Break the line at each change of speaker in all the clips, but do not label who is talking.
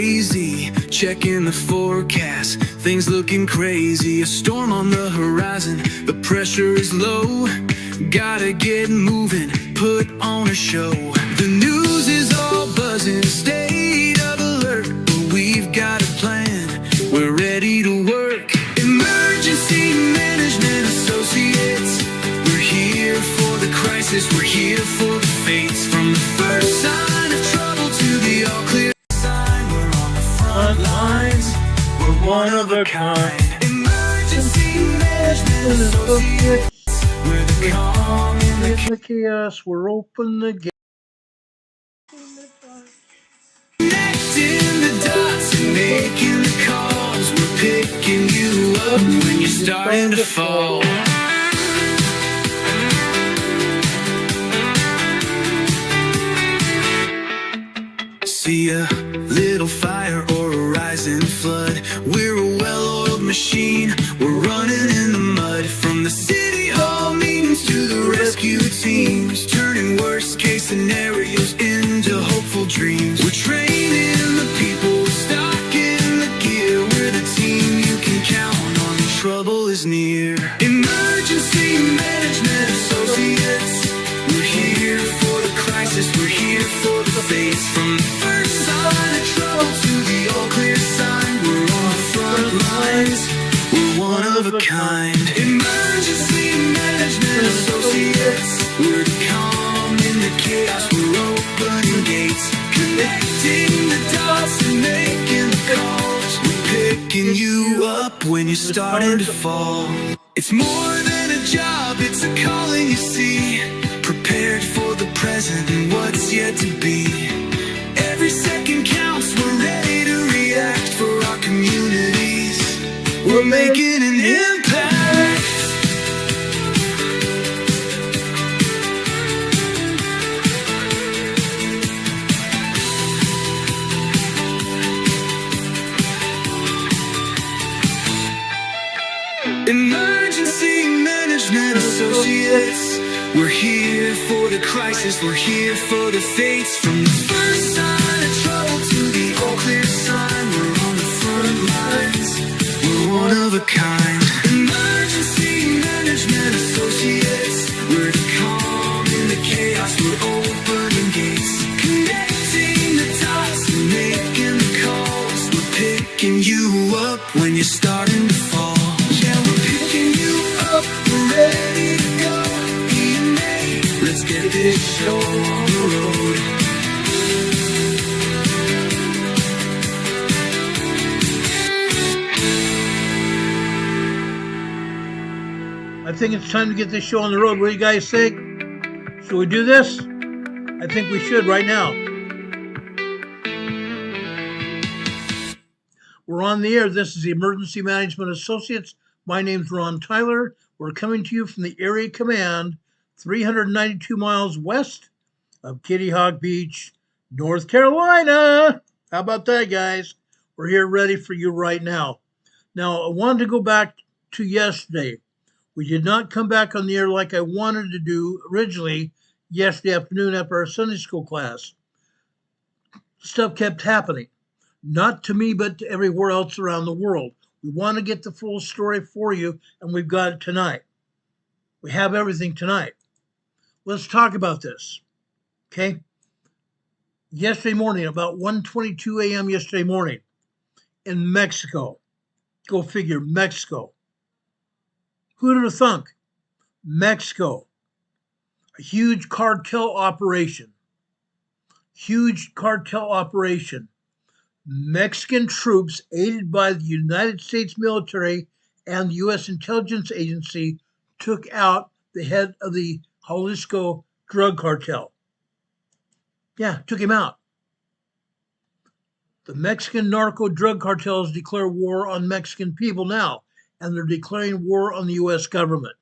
hazy, checking the forecast, things looking crazy. A storm on the horizon, the pressure is low. Gotta get moving, put on a show. The news is all buzzing, state of alert, but we've got a plan, we're ready to work. Emergency Management Associates, we're here for the crisis, we're here for the fates. From the first sign of trouble to the all clear sign, we're on the front lines, we're one of a kind. Emergency Management Associates, we're the calm in the
chaos, we're open the gate.
Connecting the dots and making the calls, we're picking you up when you're starting to fall. See a little fire or a rising flood, we're a well-oiled machine, we're running in the mud. From the city hall meetings to the rescue teams, turning worst case scenarios into hopeful dreams. We're training the people, stocking the gear, we're the team you can count on when trouble is near. Emergency Management Associates, we're here for the crisis, we're here for the fates. From the first sign of trouble to the all clear sign, we're on the front lines, we're one of a kind. Emergency Management Associates, we're the calm in the chaos, we're opening gates, connecting the dots and making the calls, we're picking you up when you're starting to fall. It's more than a job, it's a calling, you see, prepared for the present and what's yet to be. Every second counts, we're ready to react for our communities, we're making an impact. Emergency Management Associates, we're here for the crisis, we're here for the fates. From the first sign of trouble to the all clear sign, we're on the front lines, we're one of a kind. Emergency Management Associates, we're the calm in the chaos, we're opening gates, connecting the dots and making the calls, we're picking you up when you're starting to fall. Yeah, we're picking you up, we're ready to go. EMA, let's get this show on the road.
I think it's time to get this show on the road. What do you guys think? Should we do this? I think we should right now. We're on the air. This is the Emergency Management Associates. My name's Ron Tyler. We're coming to you from the Area Command, 392 miles west of Kitty Hawk Beach, North Carolina. How about that, guys? We're here ready for you right now. Now, I wanted to go back to yesterday. We did not come back on the air like I wanted to do originally yesterday afternoon after our Sunday school class. Stuff kept happening. Not to me, but to everywhere else around the world. We want to get the full story for you, and we've got it tonight. We have everything tonight. Let's talk about this, okay? Yesterday morning, about 1:22 a.m. yesterday morning, in Mexico. Go figure, Mexico. Who'd have thunk? Mexico. A huge cartel operation. Huge cartel operation. Mexican troops, aided by the United States military and the U.S. intelligence agency, took out the head of the Jalisco drug cartel. Yeah, took him out. The Mexican narco drug cartels declare war on Mexican people now, and they're declaring war on the U.S. government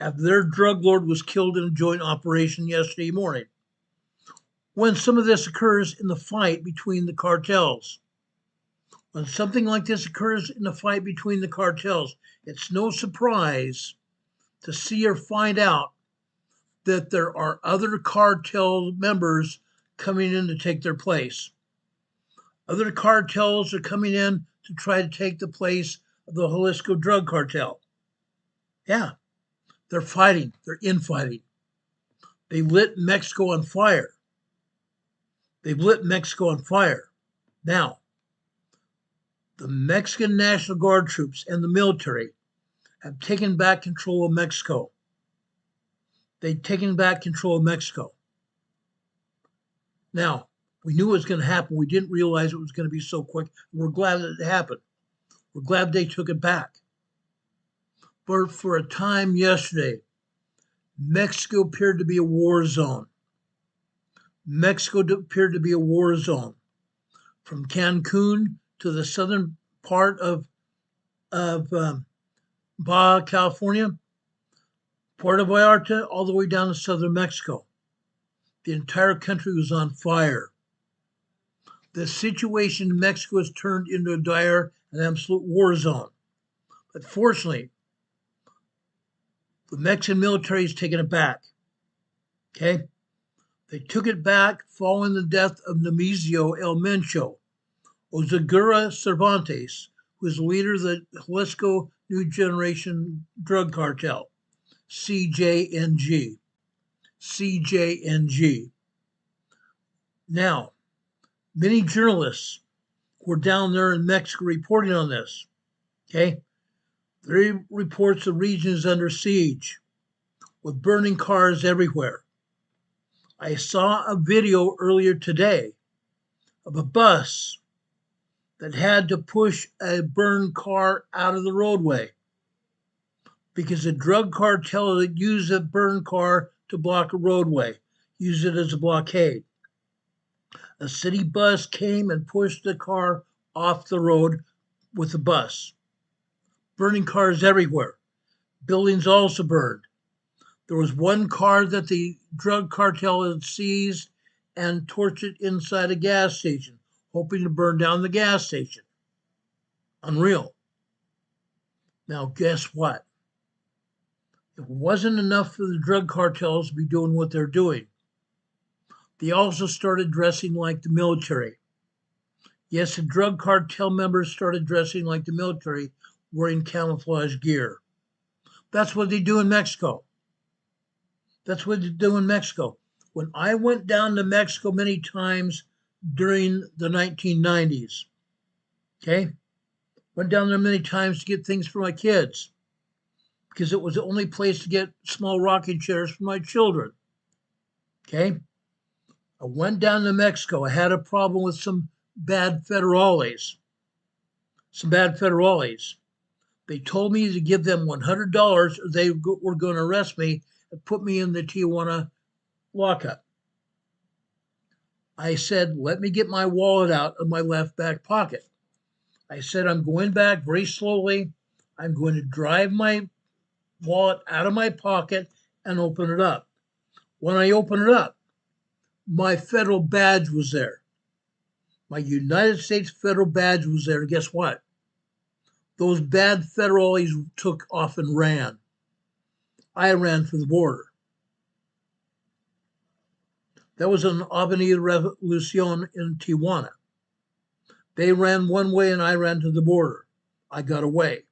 after their drug lord was killed in a joint operation yesterday morning. When some of this occurs in the fight between the cartels, when something like this occurs in the fight between the cartels, it's no surprise to see or find out that there are other cartel members coming in to take their place. Other cartels are coming in to try to take the place of the Jalisco drug cartel. Yeah, they're fighting. They're infighting. They lit Mexico on fire. They've lit Mexico on fire. Now, the Mexican National Guard troops and the military have taken back control of Mexico. They've taken back control of Mexico. Now, we knew it was going to happen. We didn't realize it was going to be so quick. We're glad that it happened. We're glad they took it back. But for a time yesterday, Mexico appeared to be a war zone. Mexico appeared to be a war zone. From Cancun to the southern part of Baja California, Puerto Vallarta, all the way down to southern Mexico. The entire country was on fire. The situation in Mexico has turned into a dire and absolute war zone. But fortunately, the Mexican military has taken it back. Okay? They took it back following the death of Nemesio El Mencho, Ozagura Cervantes, who is the leader of the Jalisco New Generation Drug Cartel, CJNG. CJNG. Now, many journalists were down there in Mexico reporting on this. Okay? They reports the region is under siege with burning cars everywhere. I saw a video earlier today of a bus that had to push a burned car out of the roadway because the drug cartel that used a burned car to block a roadway, used it as a blockade. A city bus came and pushed the car off the road with the bus. Burning cars everywhere. Buildings also burned. There was one car that the drug cartel had seized and torched it inside a gas station, hoping to burn down the gas station. Unreal. Now, guess what? It wasn't enough for the drug cartels to be doing what they're doing. They also started dressing like the military. Yes, the drug cartel members started dressing like the military, wearing camouflage gear. That's what they do in Mexico. That's what they do in Mexico. When I went down to Mexico many times during the 1990s, okay, went down there many times to get things for my kids because it was the only place to get small rocking chairs for my children. Okay, I went down to Mexico. I had a problem with some bad federales. They told me to give them $100 or they were going to arrest me and put me in the Tijuana lockup. I said, let me get my wallet out of my left back pocket. I said, I'm going back very slowly. I'm going to drive my wallet out of my pocket and open it up. When I open it up, my federal badge was there. My United States federal badge was there. Guess what? Those bad federales took off and ran. I ran for the border. That was on Avenida Revolucion in Tijuana. They ran one way and I ran to the border. I got away.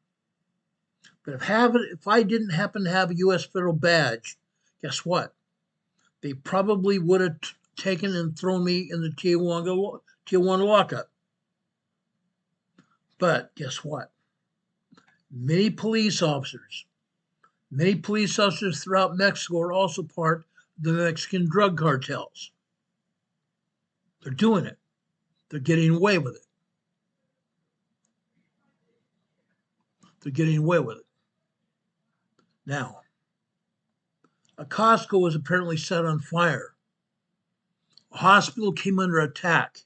But if I didn't happen to have a U.S. federal badge, guess what? They probably would have taken and thrown me in the Tijuana lockup. But guess what? Many police officers throughout Mexico are also part of the Mexican drug cartels. They're doing it. They're getting away with it. Now, a Costco was apparently set on fire. A hospital came under attack.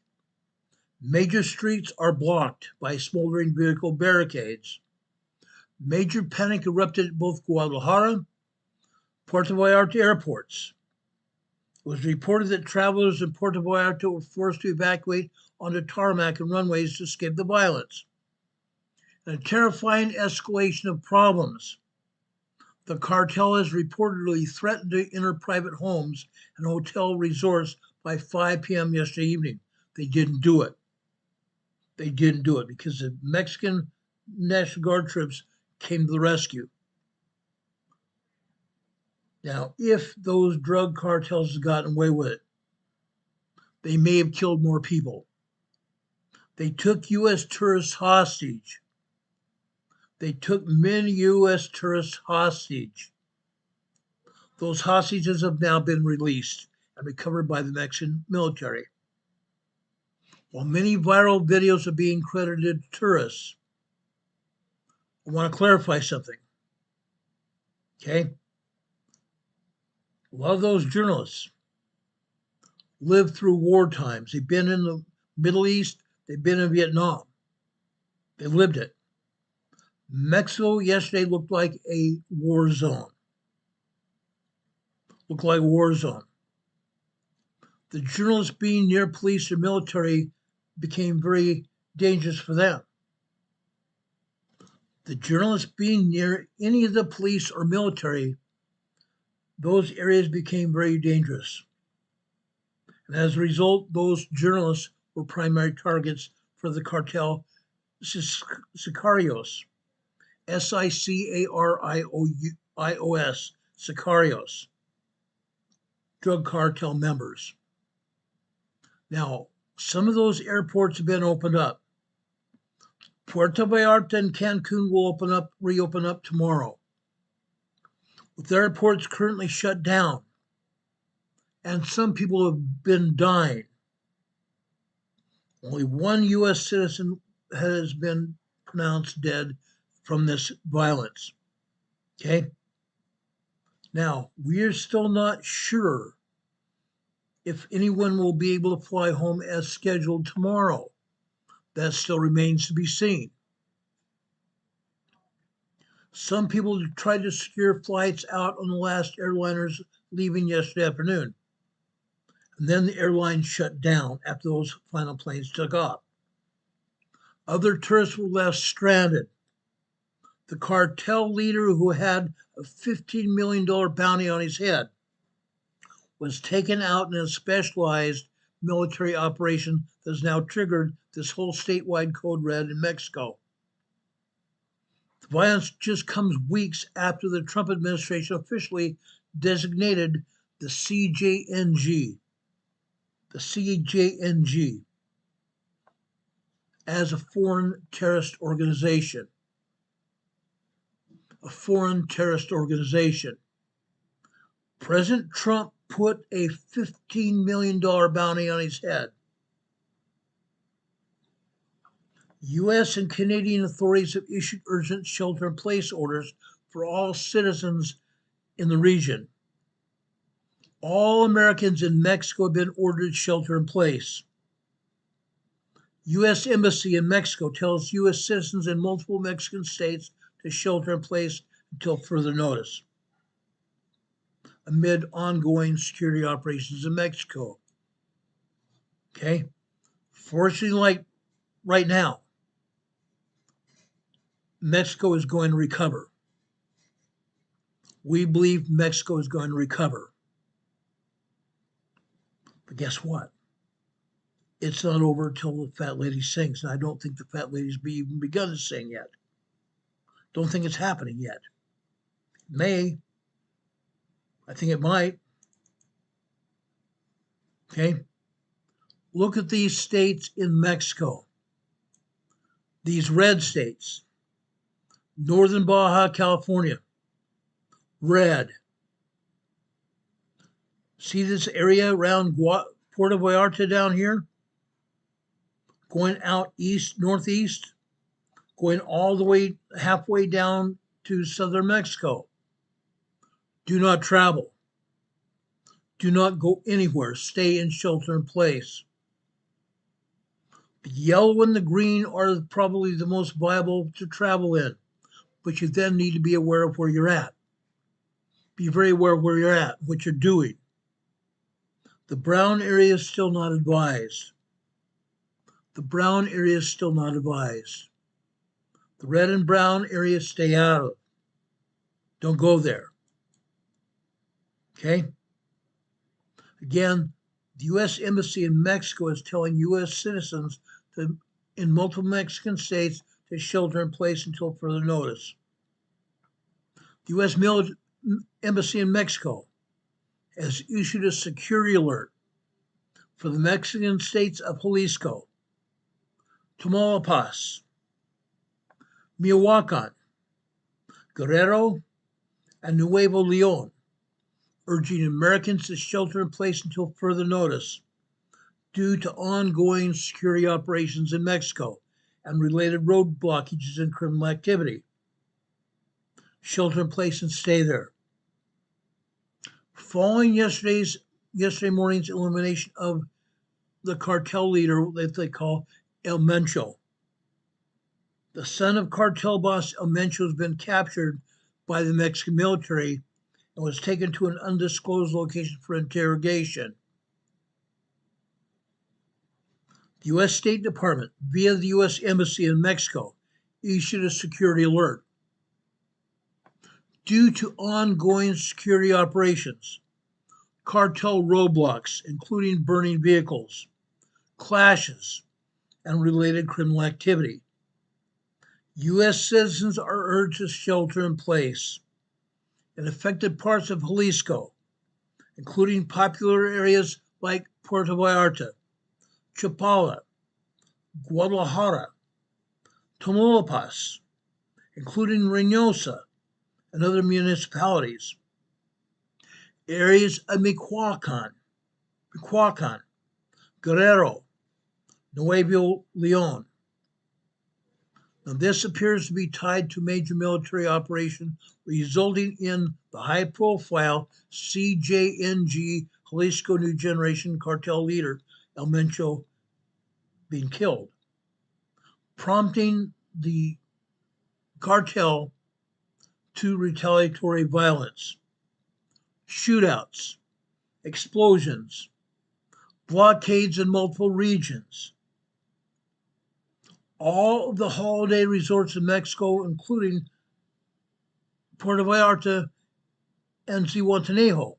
Major streets are blocked by smoldering vehicle barricades. Major panic erupted at both Guadalajara, Puerto Vallarta airports. It was reported that travelers in Puerto Vallarta were forced to evacuate onto tarmac and runways to escape the violence. And a terrifying escalation of problems. The cartel has reportedly threatened to enter private homes and hotel resorts by 5 p.m. yesterday evening. They didn't do it. They didn't do it because the Mexican National Guard troops came to the rescue. Now, if those drug cartels had gotten away with it, they may have killed more people. They took U.S. tourists hostage. They took many U.S. tourists hostage. Those hostages have now been released and recovered by the Mexican military. While many viral videos are being credited to tourists, I want to clarify something. Okay? A lot of those journalists lived through war times. They've been in the Middle East, they've been in Vietnam. They lived it. Mexico yesterday looked like a war zone. Looked like a war zone. The journalists being near police or military became very dangerous for them. The journalists being near any of the police or military, those areas became very dangerous. And as a result, those journalists were primary targets for the cartel sicarios, Sicarios, sicarios, drug cartel members. Now, some of those airports have been opened up. Puerto Vallarta and Cancun will reopen up tomorrow. With the airports currently shut down, and some people have been dying. Only one U.S. citizen has been pronounced dead from this violence. Okay? Now, we are still not sure if anyone will be able to fly home as scheduled tomorrow. That still remains to be seen. Some people tried to secure flights out on the last airliners leaving yesterday afternoon. And then the airline shut down after those final planes took off. Other tourists were left stranded. The cartel leader who had a $15 million bounty on his head was taken out in a specialized military operation that has now triggered this whole statewide code red in Mexico. The violence just comes weeks after the Trump administration officially designated the CJNG as a foreign terrorist organization. A foreign terrorist organization. President Trump put a $15 million bounty on his head. U.S. and Canadian authorities have issued urgent shelter-in-place orders for all citizens in the region. All Americans in Mexico have been ordered shelter in place. U.S. Embassy in Mexico tells U.S. citizens in multiple Mexican states to shelter in place until further notice, amid ongoing security operations in Mexico. Okay? Fortunately, like right now, Mexico is going to recover. We believe Mexico is going to recover. But guess what? It's not over until the fat lady sings, and I don't think the fat lady's even begun to sing yet. Don't think it's happening yet. It may. I think it might. Okay? Look at these states in Mexico. These red states. Northern Baja California. Red. See this area around Puerto Vallarta down here? Going out east, northeast, going all the way halfway down to southern Mexico. Do not travel. Do not go anywhere. Stay in shelter in place. The yellow and the green are probably the most viable to travel in, but you then need to be aware of where you're at. Be very aware of where you're at, what you're doing. The brown area is still not advised. The brown area is still not advised. The red and brown areas, stay out of. Don't go there. Okay? Again, the U.S. Embassy in Mexico is telling U.S. citizens to in multiple Mexican states to shelter in place until further notice. The U.S. Embassy in Mexico has issued a security alert for the Mexican states of Jalisco, Tamaulipas, Michoacan, Guerrero, and Nuevo Leon, urging Americans to shelter in place until further notice due to ongoing security operations in Mexico and related road blockages and criminal activity. Shelter in place and stay there. Following yesterday morning's elimination of the cartel leader that they call El Mencho, the son of cartel boss El Mencho has been captured by the Mexican military and was taken to an undisclosed location for interrogation. The U.S. State Department, via the U.S. Embassy in Mexico, issued a security alert. Due to ongoing security operations, cartel roadblocks, including burning vehicles, clashes, and related criminal activity, U.S. citizens are urged to shelter in place. In affected parts of Jalisco, including popular areas like Puerto Vallarta, Chapala, Guadalajara, Tamaulipas, including Reynosa and other municipalities, areas of Michoacan, Guerrero, Nuevo Leon. Now, this appears to be tied to major military operation resulting in the high-profile CJNG Jalisco New Generation cartel leader El Mencho being killed, prompting the cartel to retaliatory violence, shootouts, explosions, blockades in multiple regions. All of the holiday resorts in Mexico, including Puerto Vallarta and Zihuatanejo,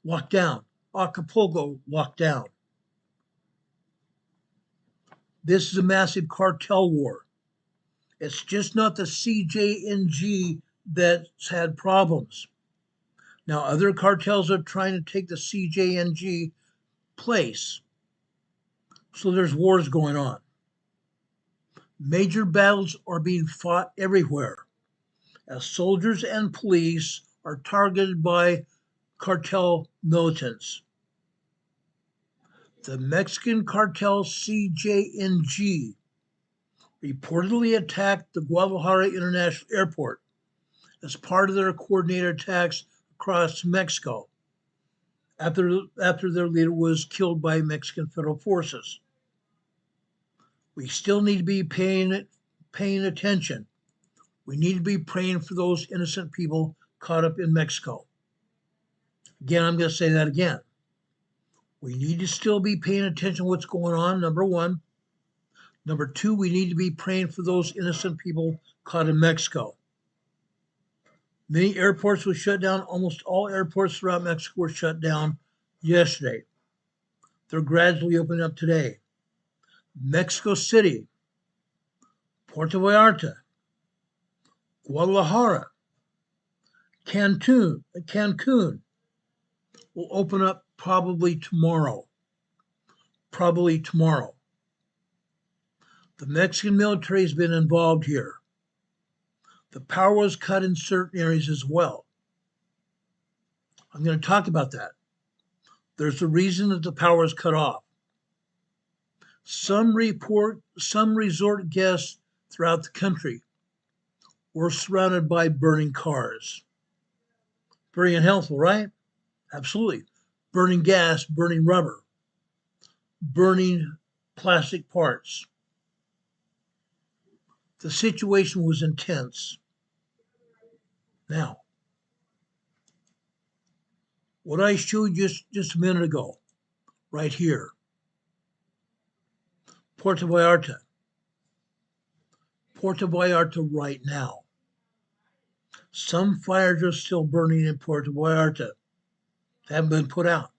locked down. Acapulco locked down. This is a massive cartel war. It's just not the CJNG that's had problems. Now, other cartels are trying to take the CJNG place. So there's wars going on. Major battles are being fought everywhere as soldiers and police are targeted by cartel militants. The Mexican cartel CJNG reportedly attacked the Guadalajara International Airport as part of their coordinated attacks across Mexico after their leader was killed by Mexican federal forces. We still need to be paying attention. We need to be praying for those innocent people caught up in Mexico. Again, I'm going to say that again. We need to still be paying attention to what's going on, number one. Number two, we need to be praying for those innocent people caught in Mexico. Many airports were shut down. Almost all airports throughout Mexico were shut down yesterday. They're gradually opening up today. Mexico City, Puerto Vallarta, Guadalajara, Cancun will open up probably tomorrow. The Mexican military has been involved here. The power was cut in certain areas as well. I'm going to talk about that. There's a reason that the power is cut off. Some resort guests throughout the country were surrounded by burning cars. Very unhealthful, right? Absolutely. Burning gas, burning rubber, burning plastic parts. The situation was intense. Now, what I showed just a minute ago, right here, Puerto Vallarta right now. Some fires are still burning in Puerto Vallarta. They haven't been put out.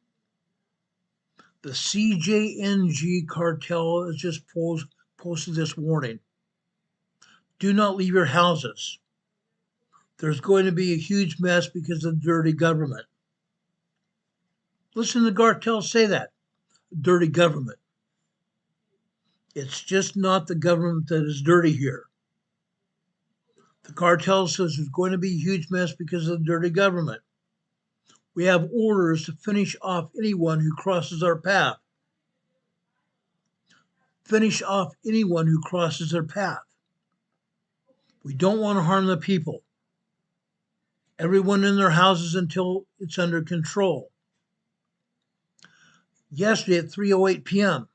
The CJNG cartel has just posted this warning. Do not leave your houses. There's going to be a huge mess because of the dirty government. Listen to the cartels say that. Dirty government. It's just not the government that is dirty here. The cartel says there's going to be a huge mess because of the dirty government. We have orders to finish off anyone who crosses our path. Finish off anyone who crosses their path. We don't want to harm the people. Everyone in their houses until it's under control. Yesterday at 3:08 p.m.,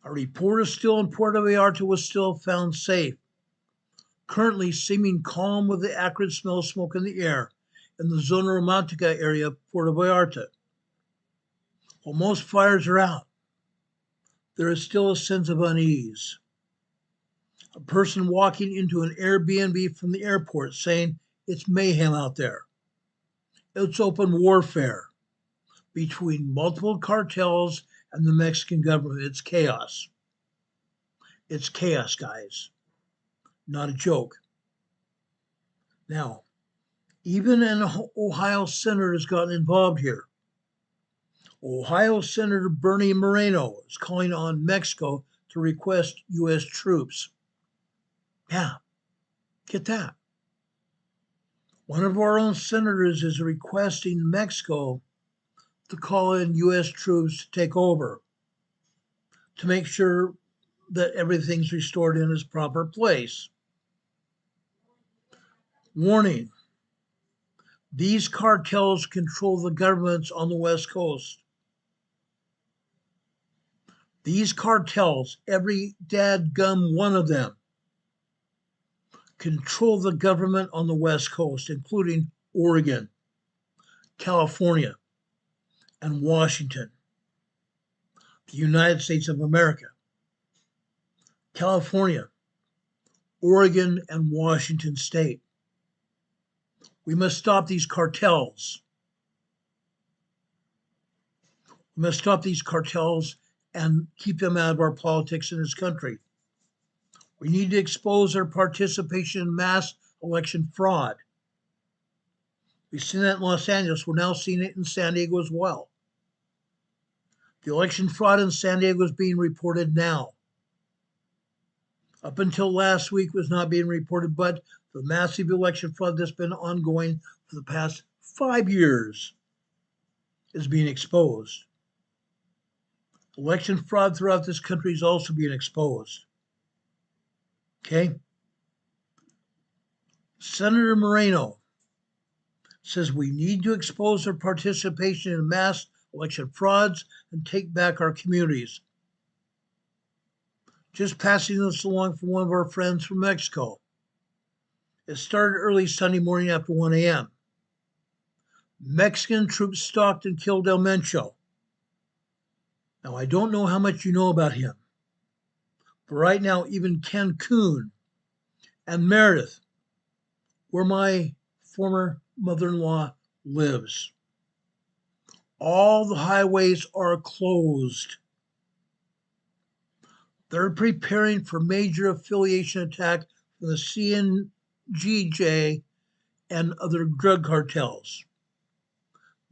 a reporter still in Puerto Vallarta was still found safe, currently seeming calm with the acrid smell of smoke in the air in the Zona Romantica area of Puerto Vallarta. While most fires are out, there is still a sense of unease. A person walking into an Airbnb from the airport saying it's mayhem out there. It's open warfare between multiple cartels and the Mexican government. It's chaos. It's chaos, guys. Not a joke. Now, even an Ohio senator has gotten involved here. Ohio Senator Bernie Moreno is calling on Mexico to request U.S. troops. Yeah, get that. One of our own senators is requesting Mexico to call in U.S. troops to take over, to make sure that everything's restored in its proper place. Warning, these cartels control the governments on the West Coast. These cartels, every dadgum one of them, control the government on the West Coast, including Oregon, California, and Washington, the United States of America. California, Oregon, and Washington State. We must stop these cartels. We must stop these cartels and keep them out of our politics in this country. We need to expose their participation in mass election fraud. We've seen that in Los Angeles. We're now seeing it in San Diego as well. The election fraud in San Diego is being reported now. Up until last week, was not being reported, but the massive election fraud that's been ongoing for the past 5 years is being exposed. Election fraud throughout this country is also being exposed. Okay? Senator Moreno says we need to expose their participation in mass election frauds and take back our communities. Just passing this along from one of our friends from Mexico. It started early Sunday morning after 1 a.m. Mexican troops stalked and killed El Mencho. Now, I don't know how much you know about him, but right now, even Cancun and Meredith, where my former mother-in-law lives, all the highways are closed. They're preparing for major affiliation attack from the CDC.gov and other drug cartels.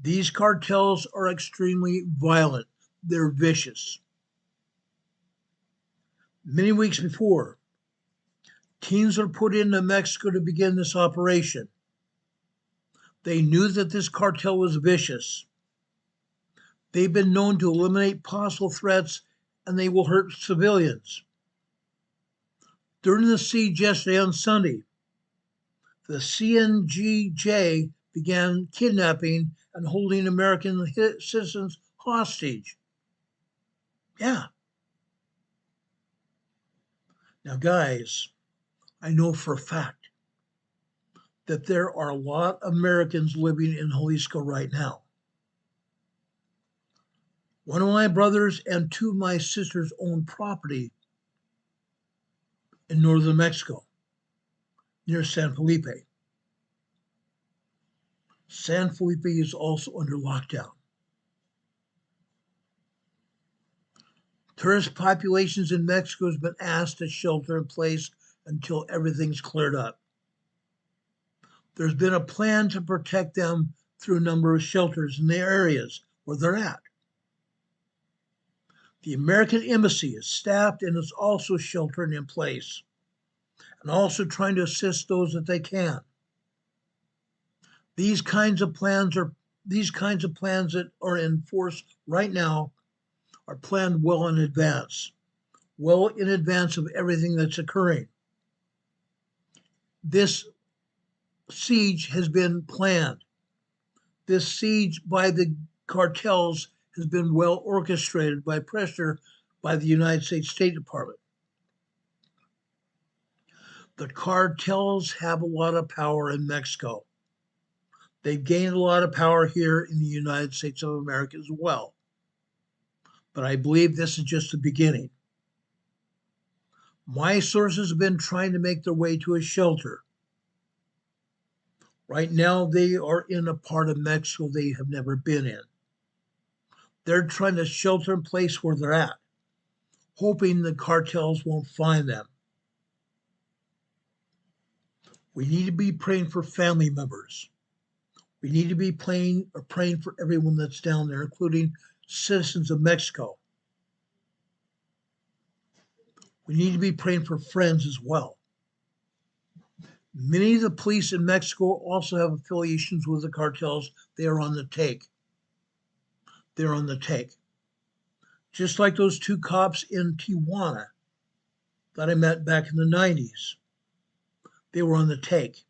These cartels are extremely violent. They're vicious. Many weeks before, teams were put into Mexico to begin this operation. They knew that this cartel was vicious. They've been known to eliminate possible threats, and they will hurt civilians. During the siege yesterday on Sunday, the CDC.gov began kidnapping and holding American citizens hostage. Yeah. Now, guys, I know for a fact that there are a lot of Americans living in Jalisco right now. One of my brothers and two of my sisters own property in northern Mexico, near San Felipe. San Felipe is also under lockdown. Tourist populations in Mexico has been asked to shelter in place until everything's cleared up. There's been a plan to protect them through a number of shelters in the areas where they're at. The American embassy is staffed and is also sheltering in place and also trying to assist those that they can. These kinds of plans that are in force right now are planned well in advance of everything that's occurring. This siege has been planned. This siege by the cartels has been well orchestrated by pressure by the United States State Department. The cartels have a lot of power in Mexico. They've gained a lot of power here in the United States of America as well. But I believe this is just the beginning. My sources have been trying to make their way to a shelter. Right now, they are in a part of Mexico they have never been in. They're trying to shelter in place where they're at, hoping the cartels won't find them. We need to be praying for family members. We need to be praying for everyone that's down there, including citizens of Mexico. We need to be praying for friends as well. Many of the police in Mexico also have affiliations with the cartels. They are on the take. They're on the take. Just like those two cops in Tijuana that I met back in the 90s. They were on the take.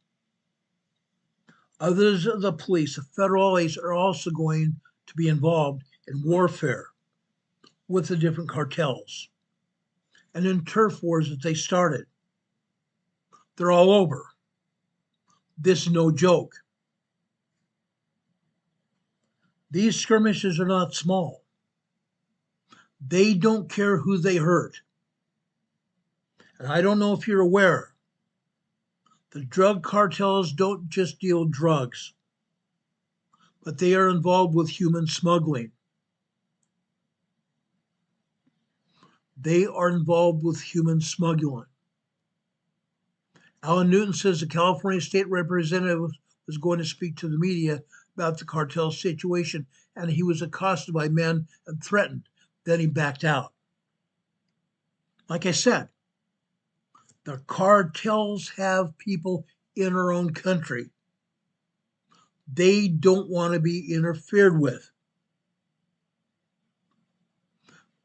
Others of the police, the federal agents, are also going to be involved in warfare with the different cartels and in turf wars that they started. They're all over. This is no joke. These skirmishes are not small. They don't care who they hurt. And I don't know if you're aware, the drug cartels don't just deal drugs, but they are involved with human smuggling. They are involved with human smuggling. Alan Newton says the California state representative was going to speak to the media about the cartel situation, and he was accosted by men and threatened. Then he backed out. Like I said, the cartels have people in our own country. They don't want to be interfered with.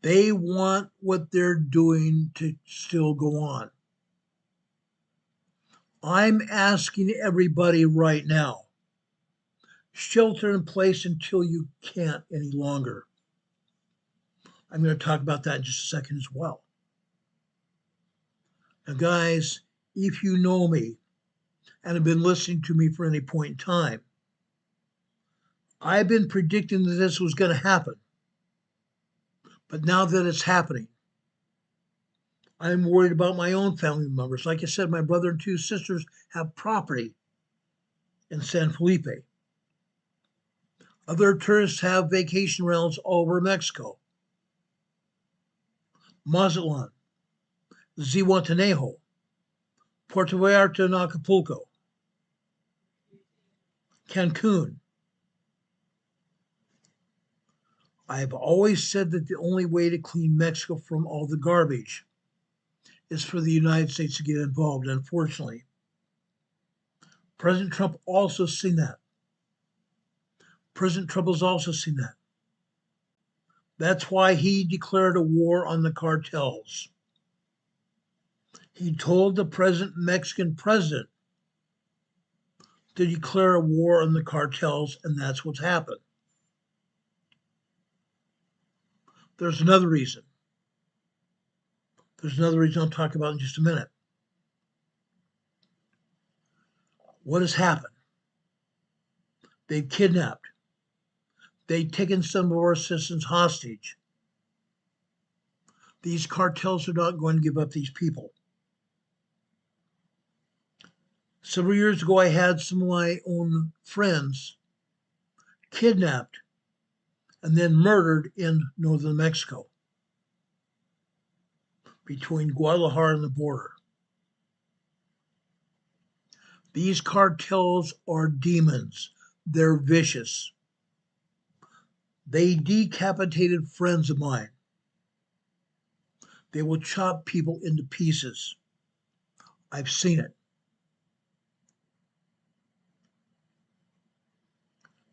They want what they're doing to still go on. I'm asking everybody right now, shelter in place until you can't any longer. I'm going to talk about that in just a second as well. Now, guys, if you know me and have been listening to me for any point in time, I've been predicting that this was going to happen. But now that it's happening, I'm worried about my own family members. Like I said, my brother and two sisters have property in San Felipe. Other tourists have vacation rentals all over Mexico. Mazatlan, Zihuatanejo, Puerto Vallarta and Acapulco, Cancun. I've always said that the only way to clean Mexico from all the garbage is for the United States to get involved. Unfortunately, President Trump also seen that. President Trump has also seen that. That's why he declared a war on the cartels. He told the Mexican president to declare a war on the cartels, and that's what's happened. There's another reason. I'll talk about in just a minute. What has happened? They've kidnapped. They've taken some of our citizens hostage. These cartels are not going to give up these people. Several years ago, I had some of my own friends kidnapped and then murdered in northern Mexico. between Guadalajara and the border. These cartels are demons. They're vicious. They decapitated friends of mine. They will chop people into pieces. I've seen it.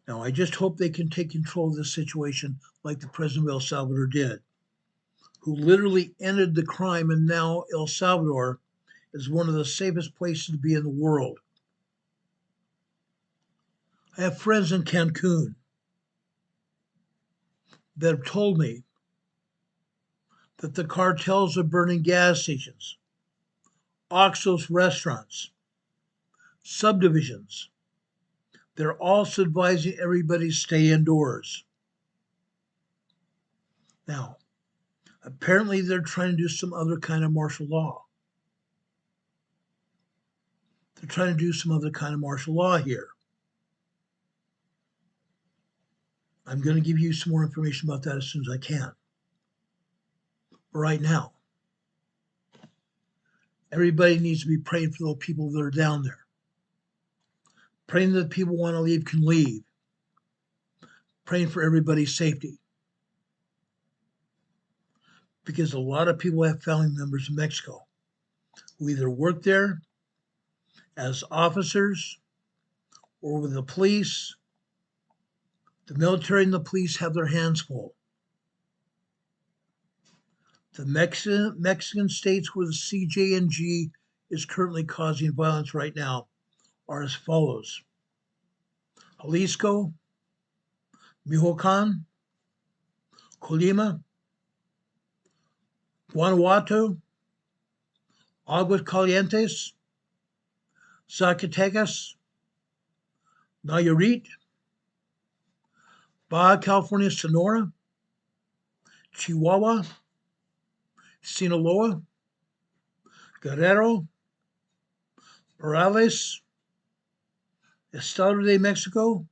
Now, I just hope they can take control of this situation like the president of El Salvador did, who literally ended the crime, and now El Salvador is one of the safest places to be in the world. I have friends in Cancun that have told me that the cartels are burning gas stations, Oxos restaurants, subdivisions. They're also advising everybody to stay indoors. Now, apparently they're trying to do some other kind of martial law. They're trying to do some other kind of martial law here. I'm going to give you some more information about that as soon as I can. But right now, everybody needs to be praying for the people that are down there. Praying that people want to leave can leave. Praying for everybody's safety. Because a lot of people have family members in Mexico who either work there as officers or with the police. The military and the police have their hands full. The Mexican states where the CJNG is currently causing violence right now are as follows: Jalisco, Michoacan, Colima, Guanajuato, Aguascalientes, Zacatecas, Nayarit, Baja California, Sonora, Chihuahua, Sinaloa, Guerrero, Morales, Estado de Mexico,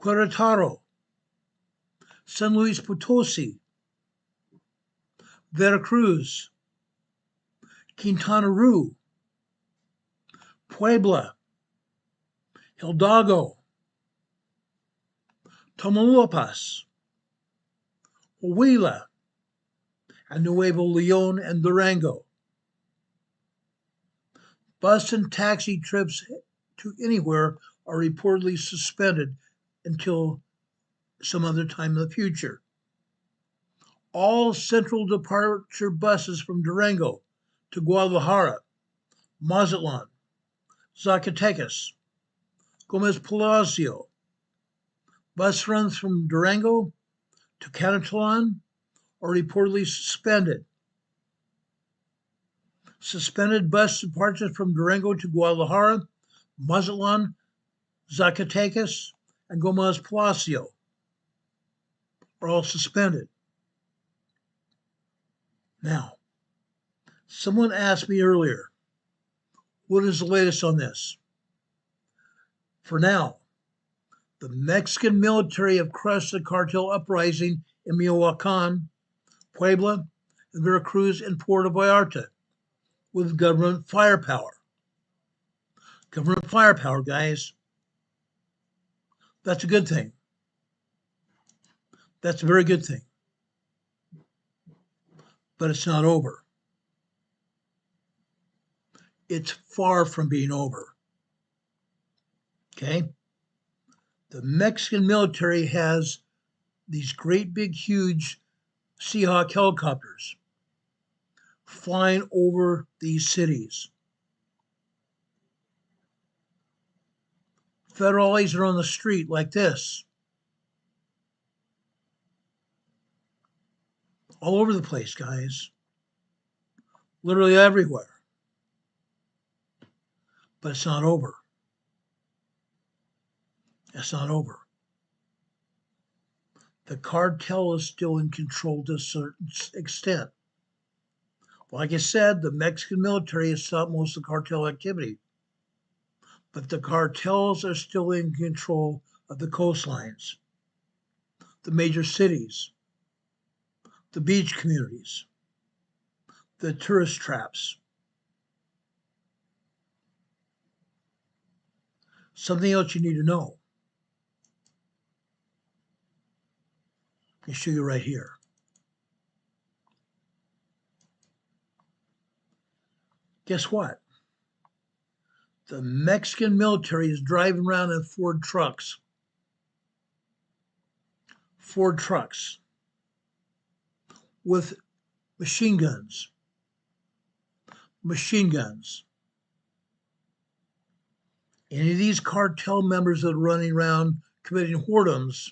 Querétaro, San Luis Potosi, Veracruz, Quintana Roo, Puebla, Hidalgo, Tamaulipas, Huila, and Nuevo Leon and Durango. Bus and taxi trips to anywhere are reportedly suspended until some other time in the future. All central departure buses from Durango to Guadalajara, Mazatlan, Zacatecas, Gomez Palacio. Bus runs from Durango to Canatlan are reportedly suspended. Suspended bus departures from Durango to Guadalajara, Mazatlan, Zacatecas, and Gomez Palacio are all suspended. Now, someone asked me earlier, what is the latest on this? For now, the Mexican military have crushed the cartel uprising in Michoacan, Puebla, and Veracruz and Puerto Vallarta with government firepower. Government firepower, guys. That's a good thing. That's a very good thing. But it's not over. It's far from being over. Okay? The Mexican military has these great big huge Seahawk helicopters flying over these cities. Federales are on the street like this. All over the place, guys. Literally everywhere. But it's not over. It's not over. The cartel is still in control to a certain extent. Like I said, the Mexican military has stopped most of the cartel activity. But the cartels are still in control of the coastlines, the major cities, the beach communities. the tourist traps. Something else you need to know. I'll show you right here. Guess what? The Mexican military is driving around in Ford trucks. Ford trucks with machine guns. Machine guns. Any of these cartel members that are running around committing whoredoms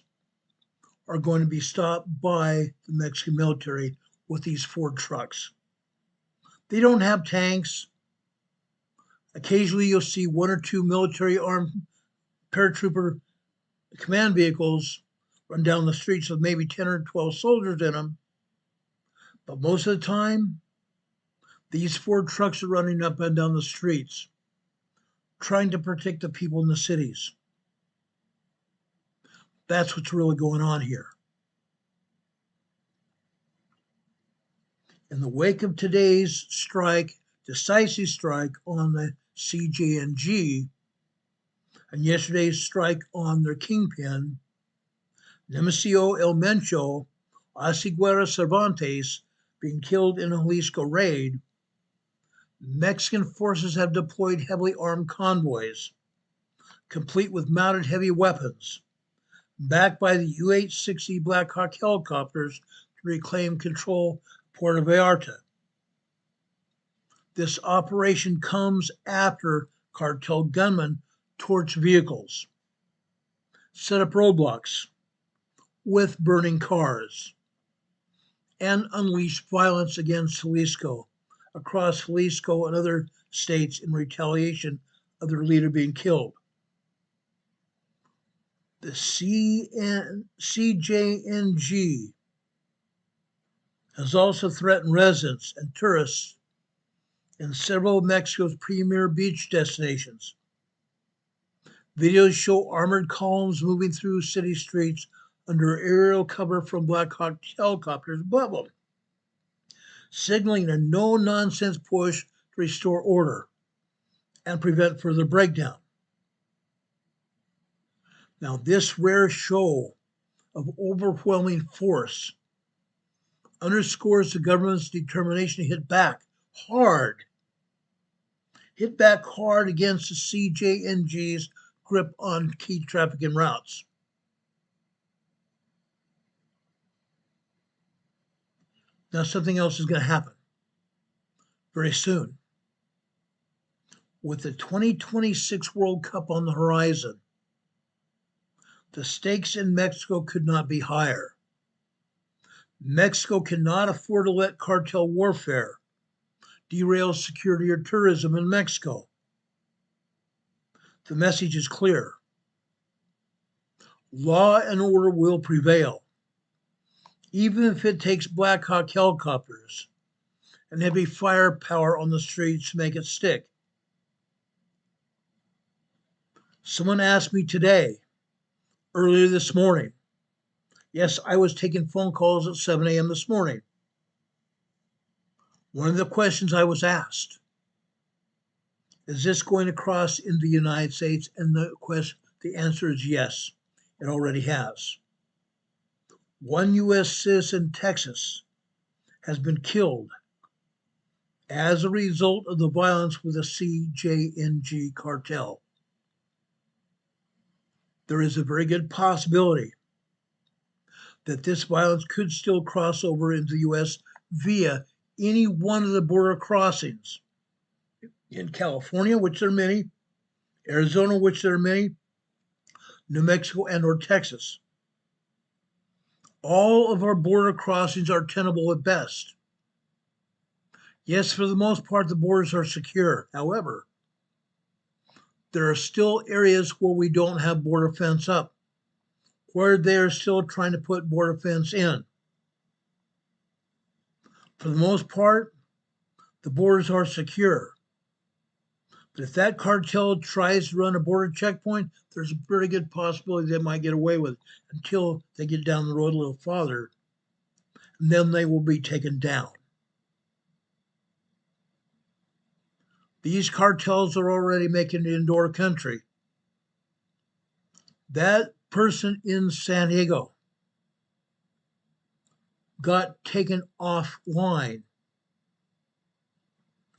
are going to be stopped by the Mexican military with these Ford trucks. They don't have tanks. Occasionally you'll see one or two military armed paratrooper command vehicles run down the streets with maybe 10 or 12 soldiers in them. But most of the time, these Ford trucks are running up and down the streets, trying to protect the people in the cities. That's what's really going on here. In the wake of today's strike, decisive strike on the CJNG, and yesterday's strike on their kingpin, Nemesio El Mencho Asiguera Cervantes, being killed in a Jalisco raid, Mexican forces have deployed heavily armed convoys, complete with mounted heavy weapons, backed by the UH-60 Black Hawk helicopters to reclaim control of Puerto Vallarta. This operation comes after cartel gunmen torched vehicles, set up roadblocks with burning cars, and unleashed violence against Jalisco, across Jalisco and other states in retaliation of their leader being killed. The CJNG has also threatened residents and tourists in several of Mexico's premier beach destinations. Videos show armored columns moving through city streets under aerial cover from Black Hawk helicopters above them, signaling a no-nonsense push to restore order and prevent further breakdown. Now, this rare show of overwhelming force underscores the government's determination to hit back hard against the CJNG's grip on key trafficking routes. Now, something else is going to happen very soon. With the 2026 World Cup on the horizon, the stakes in Mexico could not be higher. Mexico cannot afford to let cartel warfare derail security or tourism in Mexico. The message is clear. Law and order will prevail, even if it takes Black Hawk helicopters and heavy firepower on the streets to make it stick. Someone asked me today, earlier this morning. Yes, I was taking phone calls at 7 a.m. this morning. One of the questions I was asked, is this going to cross into the United States? And the answer is yes, it already has. One U.S. citizen in Texas has been killed as a result of the violence with the CJNG cartel. There is a very good possibility that this violence could still cross over into the U.S. via any one of the border crossings in California, which there are many, Arizona, which there are many, New Mexico, and or Texas. All of our border crossings are tenable at best. Yes, for the most part, the borders are secure. However, there are still areas where we don't have border fence up, where they're still trying to put border fence in. For the most part, the borders are secure. But if that cartel tries to run a border checkpoint, there's a very good possibility they might get away with it until they get down the road a little farther, and then they will be taken down. These cartels are already making it into our country. That person in San Diego got taken offline.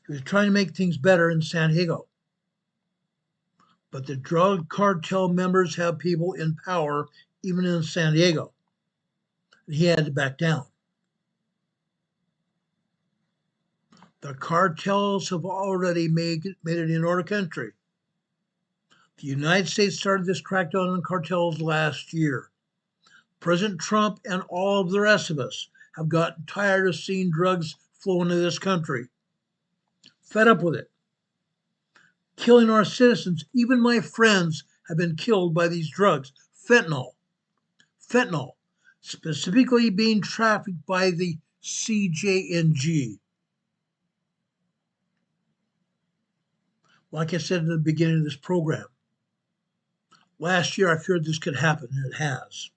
He was trying to make things better in San Diego. But the drug cartel members have people in power even in San Diego. And he had to back down. The cartels have already made it in our country. The United States started this crackdown on cartels last year. President Trump and all of the rest of us have gotten tired of seeing drugs flow into this country. Fed up with it. Killing our citizens. Even my friends have been killed by these drugs. Fentanyl, specifically being trafficked by the CJNG. Like I said in the beginning of this program, last year I feared this could happen, and it has.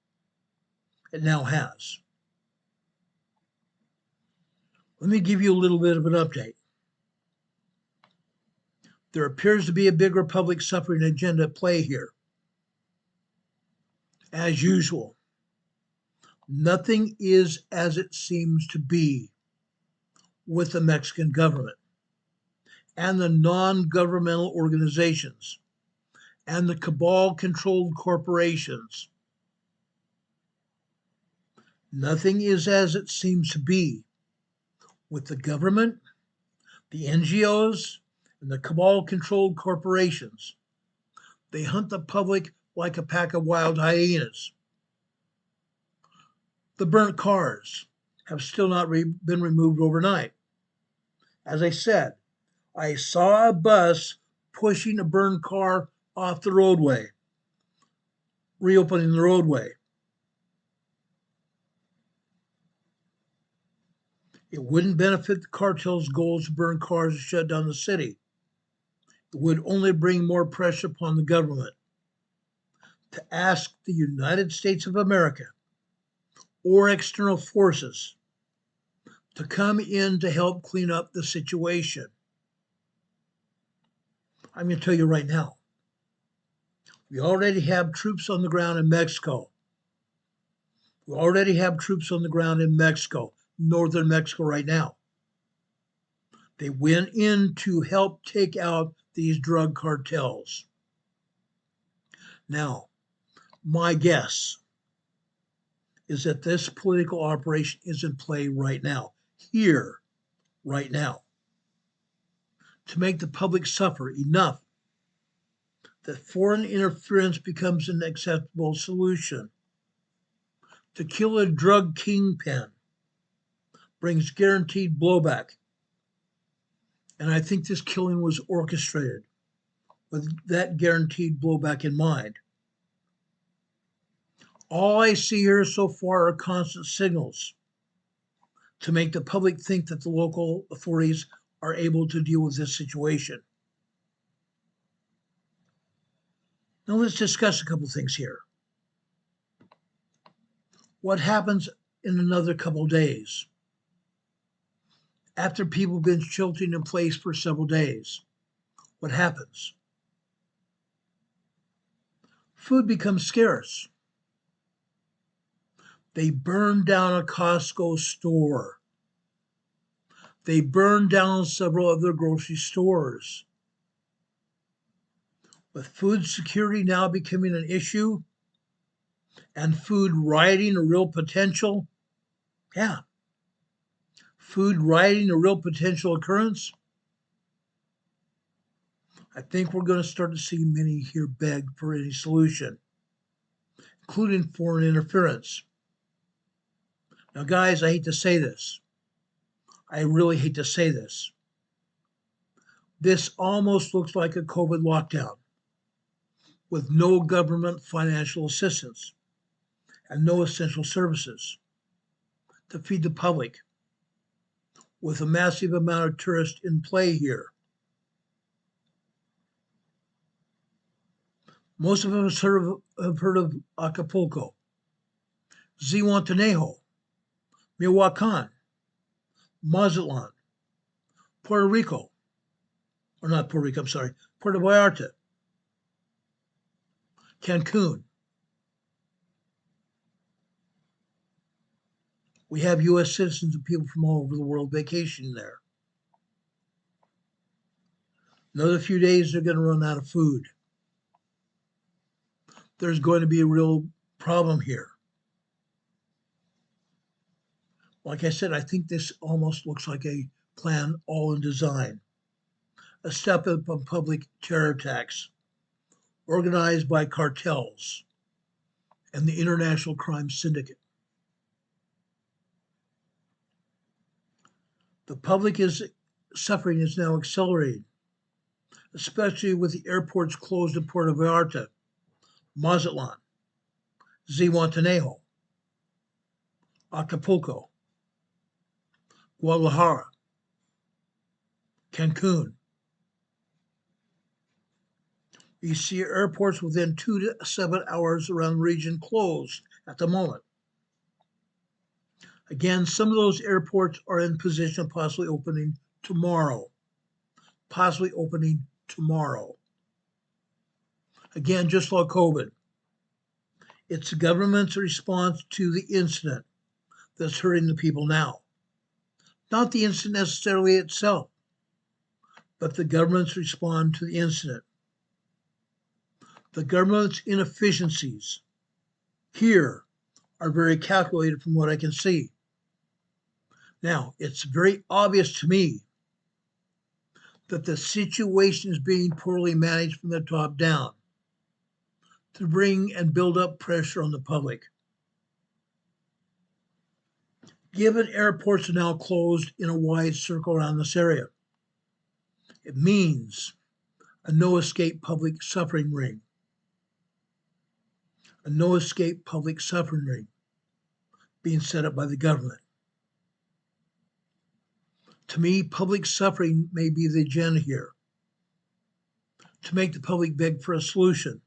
It now has. Let me give you a little bit of an update. There appears to be a bigger public suffering agenda at play here. As usual, nothing is as it seems to be with the Mexican government and the non-governmental organizations and the cabal-controlled corporations. Nothing is as it seems to be with the government, the NGOs, and the cabal-controlled corporations. They hunt the public like a pack of wild hyenas. The burnt cars have still not been removed overnight. As I said, I saw a bus pushing a burned car off the roadway, reopening the roadway. It wouldn't benefit the cartel's goals to burn cars and shut down the city. It would only bring more pressure upon the government to ask the United States of America or external forces to come in to help clean up the situation. I'm going to tell you right now, we already have troops on the ground in Mexico. We already have troops on the ground in Mexico, northern Mexico right now. They went in to help take out these drug cartels. Now, my guess is that this political operation is in play right now, here, right now, to make the public suffer enough that foreign interference becomes an acceptable solution. To kill a drug kingpin brings guaranteed blowback. And I think this killing was orchestrated with that guaranteed blowback in mind. All I see here so far are constant signals to make the public think that the local authorities are able to deal with this situation. Now let's discuss a couple things here. What happens in another couple days? After people have been sheltering in place for several days, what happens? Food becomes scarce. They burn down a Costco store. They burn down several other grocery stores. With food security now becoming an issue and food rioting a real potential, food rioting a real potential occurrence, I think we're going to start to see many here beg for any solution, including foreign interference. Now, guys, I hate to say this. I really hate to say this. This almost looks like a COVID lockdown with no government financial assistance and no essential services to feed the public, with a massive amount of tourists in play here. Most of us have heard of Acapulco, Zihuatanejo, Michoacan, Mazatlan, Puerto Rico, or not Puerto Rico, I'm sorry, Puerto Vallarta, Cancun. We have U.S. citizens and people from all over the world vacationing there. Another few days, they're going to run out of food. There's going to be a real problem here. Like I said, I think this almost looks like a plan all in design. A step up on public terror attacks organized by cartels and the international crime syndicate. The public suffering is now accelerating, especially with the airports closed in Puerto Vallarta, Mazatlan, Zihuatanejo, Acapulco, Guadalajara, Cancun. You see airports within 2 to 7 hours around the region closed at the moment. Again, some of those airports are in position of possibly opening tomorrow. Possibly opening tomorrow. Again, just like COVID, it's the government's response to the incident that's hurting the people now. Not the incident necessarily itself, but the government's response to the incident. The government's inefficiencies here are very calculated from what I can see. Now, it's very obvious to me that the situation is being poorly managed from the top down to bring and build up pressure on the public. Given airports are now closed in a wide circle around this area, it means a no-escape public suffering ring. A no-escape public suffering ring being set up by the government. To me, public suffering may be the agenda here, to make the public beg for a solution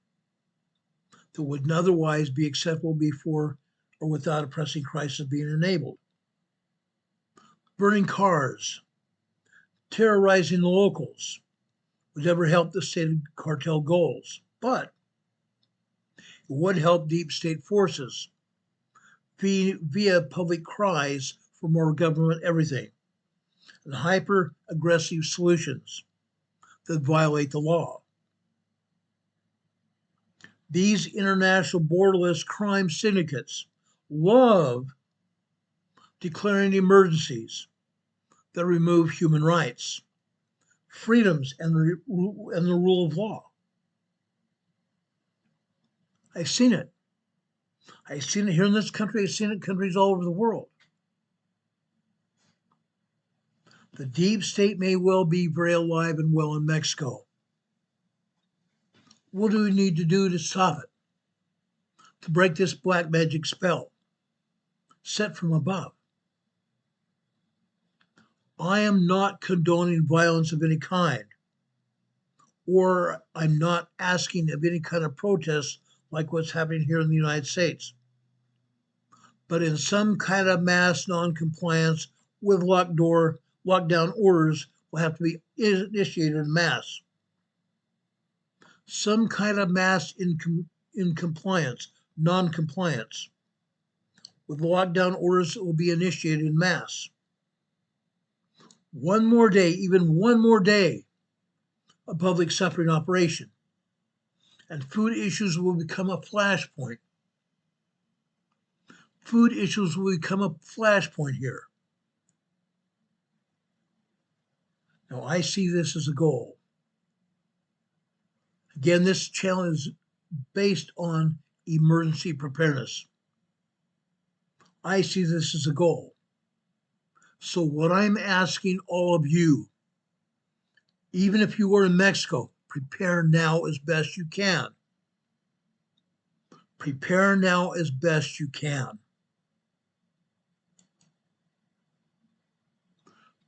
that would otherwise be acceptable before or without a pressing crisis being enabled. Burning cars, terrorizing the locals would never help the stated cartel goals, but it would help deep state forces via public cries for more government everything and hyper-aggressive solutions that violate the law. These international borderless crime syndicates love declaring emergencies that remove human rights, freedoms, and the rule of law. I've seen it. I've seen it here in this country. I've seen it in countries all over the world. The deep state may well be very alive and well in Mexico. What do we need to do to stop it? To break this black magic spell set from above? I am not condoning violence of any kind, or I'm not asking of any kind of protest like what's happening here in the United States. But in some kind of mass non-compliance with lockdown orders will have to be initiated in mass. Some kind of mass non-compliance with lockdown orders that will be initiated in mass. One more day, even one more day of public suffering operation, and food issues will become a flashpoint. Food issues will become a flashpoint here. Now, I see this as a goal. Again, this challenge is based on emergency preparedness. I see this as a goal. So what I'm asking all of you, even if you are in Mexico, prepare now as best you can. Prepare now as best you can.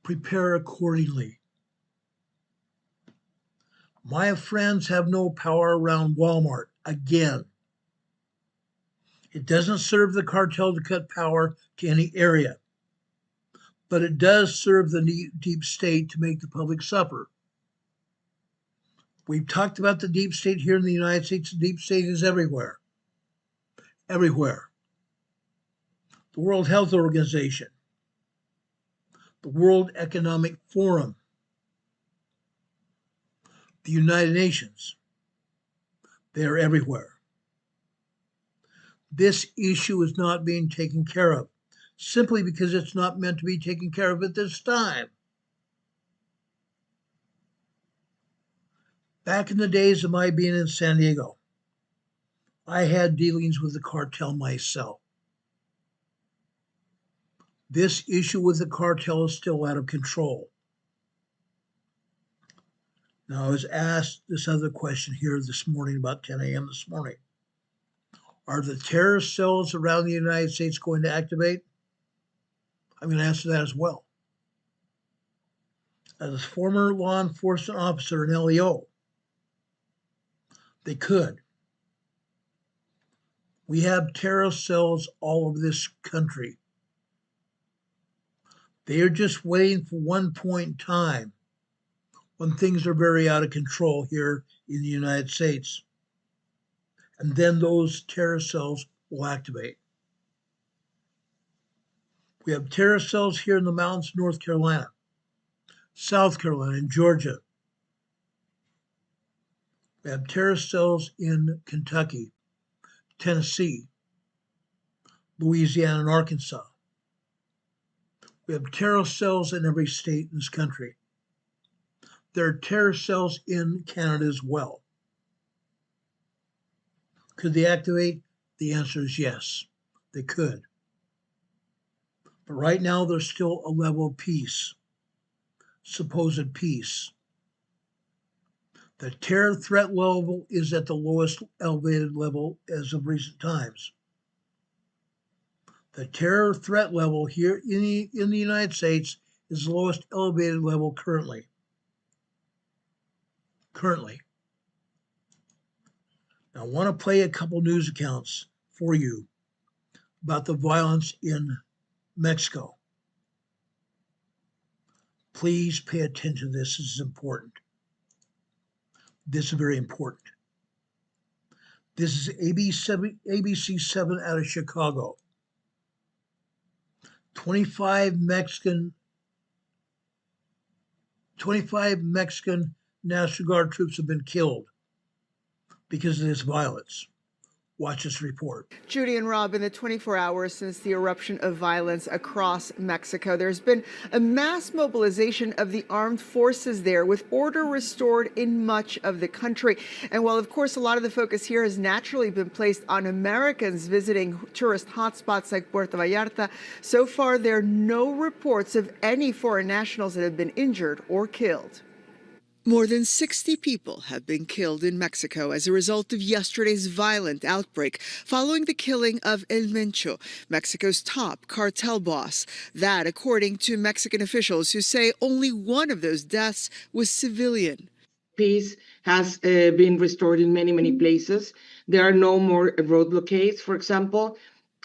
Prepare accordingly. My friends have no power around Walmart. Again, it doesn't serve the cartel to cut power to any area, but it does serve the deep state to make the public suffer. We've talked about the deep state here in the United States. The deep state is everywhere. Everywhere. The World Health Organization, the World Economic Forum, the United Nations. They're everywhere. This issue is not being taken care of simply because it's not meant to be taken care of at this time. Back in the days of my being in San Diego, I had dealings with the cartel myself. This issue with the cartel is still out of control. Now, I was asked this other question here this morning, about 10 a.m. this morning. Are the terrorist cells around the United States going to activate? I'm going to answer that as well. As a former law enforcement officer in LEO, they could. We have terrorist cells all over this country. They are just waiting for one point in time when things are very out of control here in the United States. And then those terrorist cells will activate. We have terrorist cells here in the mountains of North Carolina, South Carolina, and Georgia. We have terrorist cells in Kentucky, Tennessee, Louisiana, and Arkansas. We have terrorist cells in every state in this country. There are terrorist cells in Canada as well. Could they activate? The answer is yes, they could. But right now, there's still a level of peace, supposed peace. The terror threat level is at the lowest elevated level as of recent times. The terror threat level here in the United States is the lowest elevated level currently. Now, I want to play a couple news accounts for you about the violence in Mexico. Please pay attention to this. This is important. This is very important. This is ABC 7 out of Chicago. 25 Mexican National Guard troops have been killed because of this violence. Watch this report.
Judy and Rob, in the 24 hours since the eruption of violence across Mexico, there's been a mass mobilization of the armed forces there, with order restored in much of the country. And while, of course, a lot of the focus here has naturally been placed on Americans visiting tourist hotspots like Puerto Vallarta, so far there are no reports of any foreign nationals that have been injured or killed. More than 60 people have been killed in Mexico as a result of yesterday's violent outbreak following the killing of El Mencho, Mexico's top cartel boss. That, according to Mexican officials who say only one of those deaths was civilian.
Peace has been restored in many places. There are no more road blockades, for example.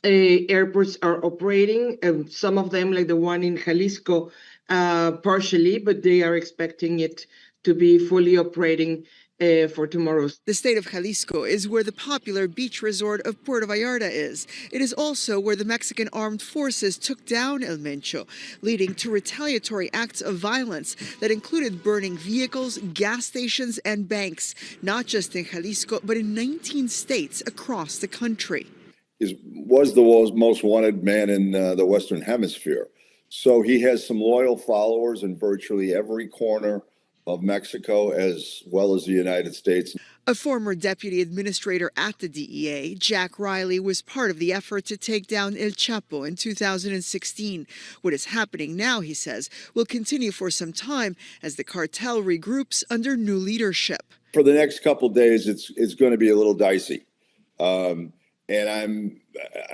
Airports are operating, some of them, like the one in Jalisco, partially, but they are expecting it to be fully operating for tomorrow.
The state of Jalisco is where the popular beach resort of Puerto Vallarta is. It is also where the Mexican armed forces took down El Mencho, leading to retaliatory acts of violence that included burning vehicles, gas stations, and banks, not just in Jalisco, but in 19 states across the country.
Was the most wanted man in the Western Hemisphere. So he has some loyal followers in virtually every corner of Mexico, as well as the United States.
A former deputy administrator at the DEA, Jack Riley, was part of the effort to take down El Chapo in 2016. What is happening now, he says, will continue for some time as the cartel regroups under new leadership.
For the next couple of days, it's going to be a little dicey. And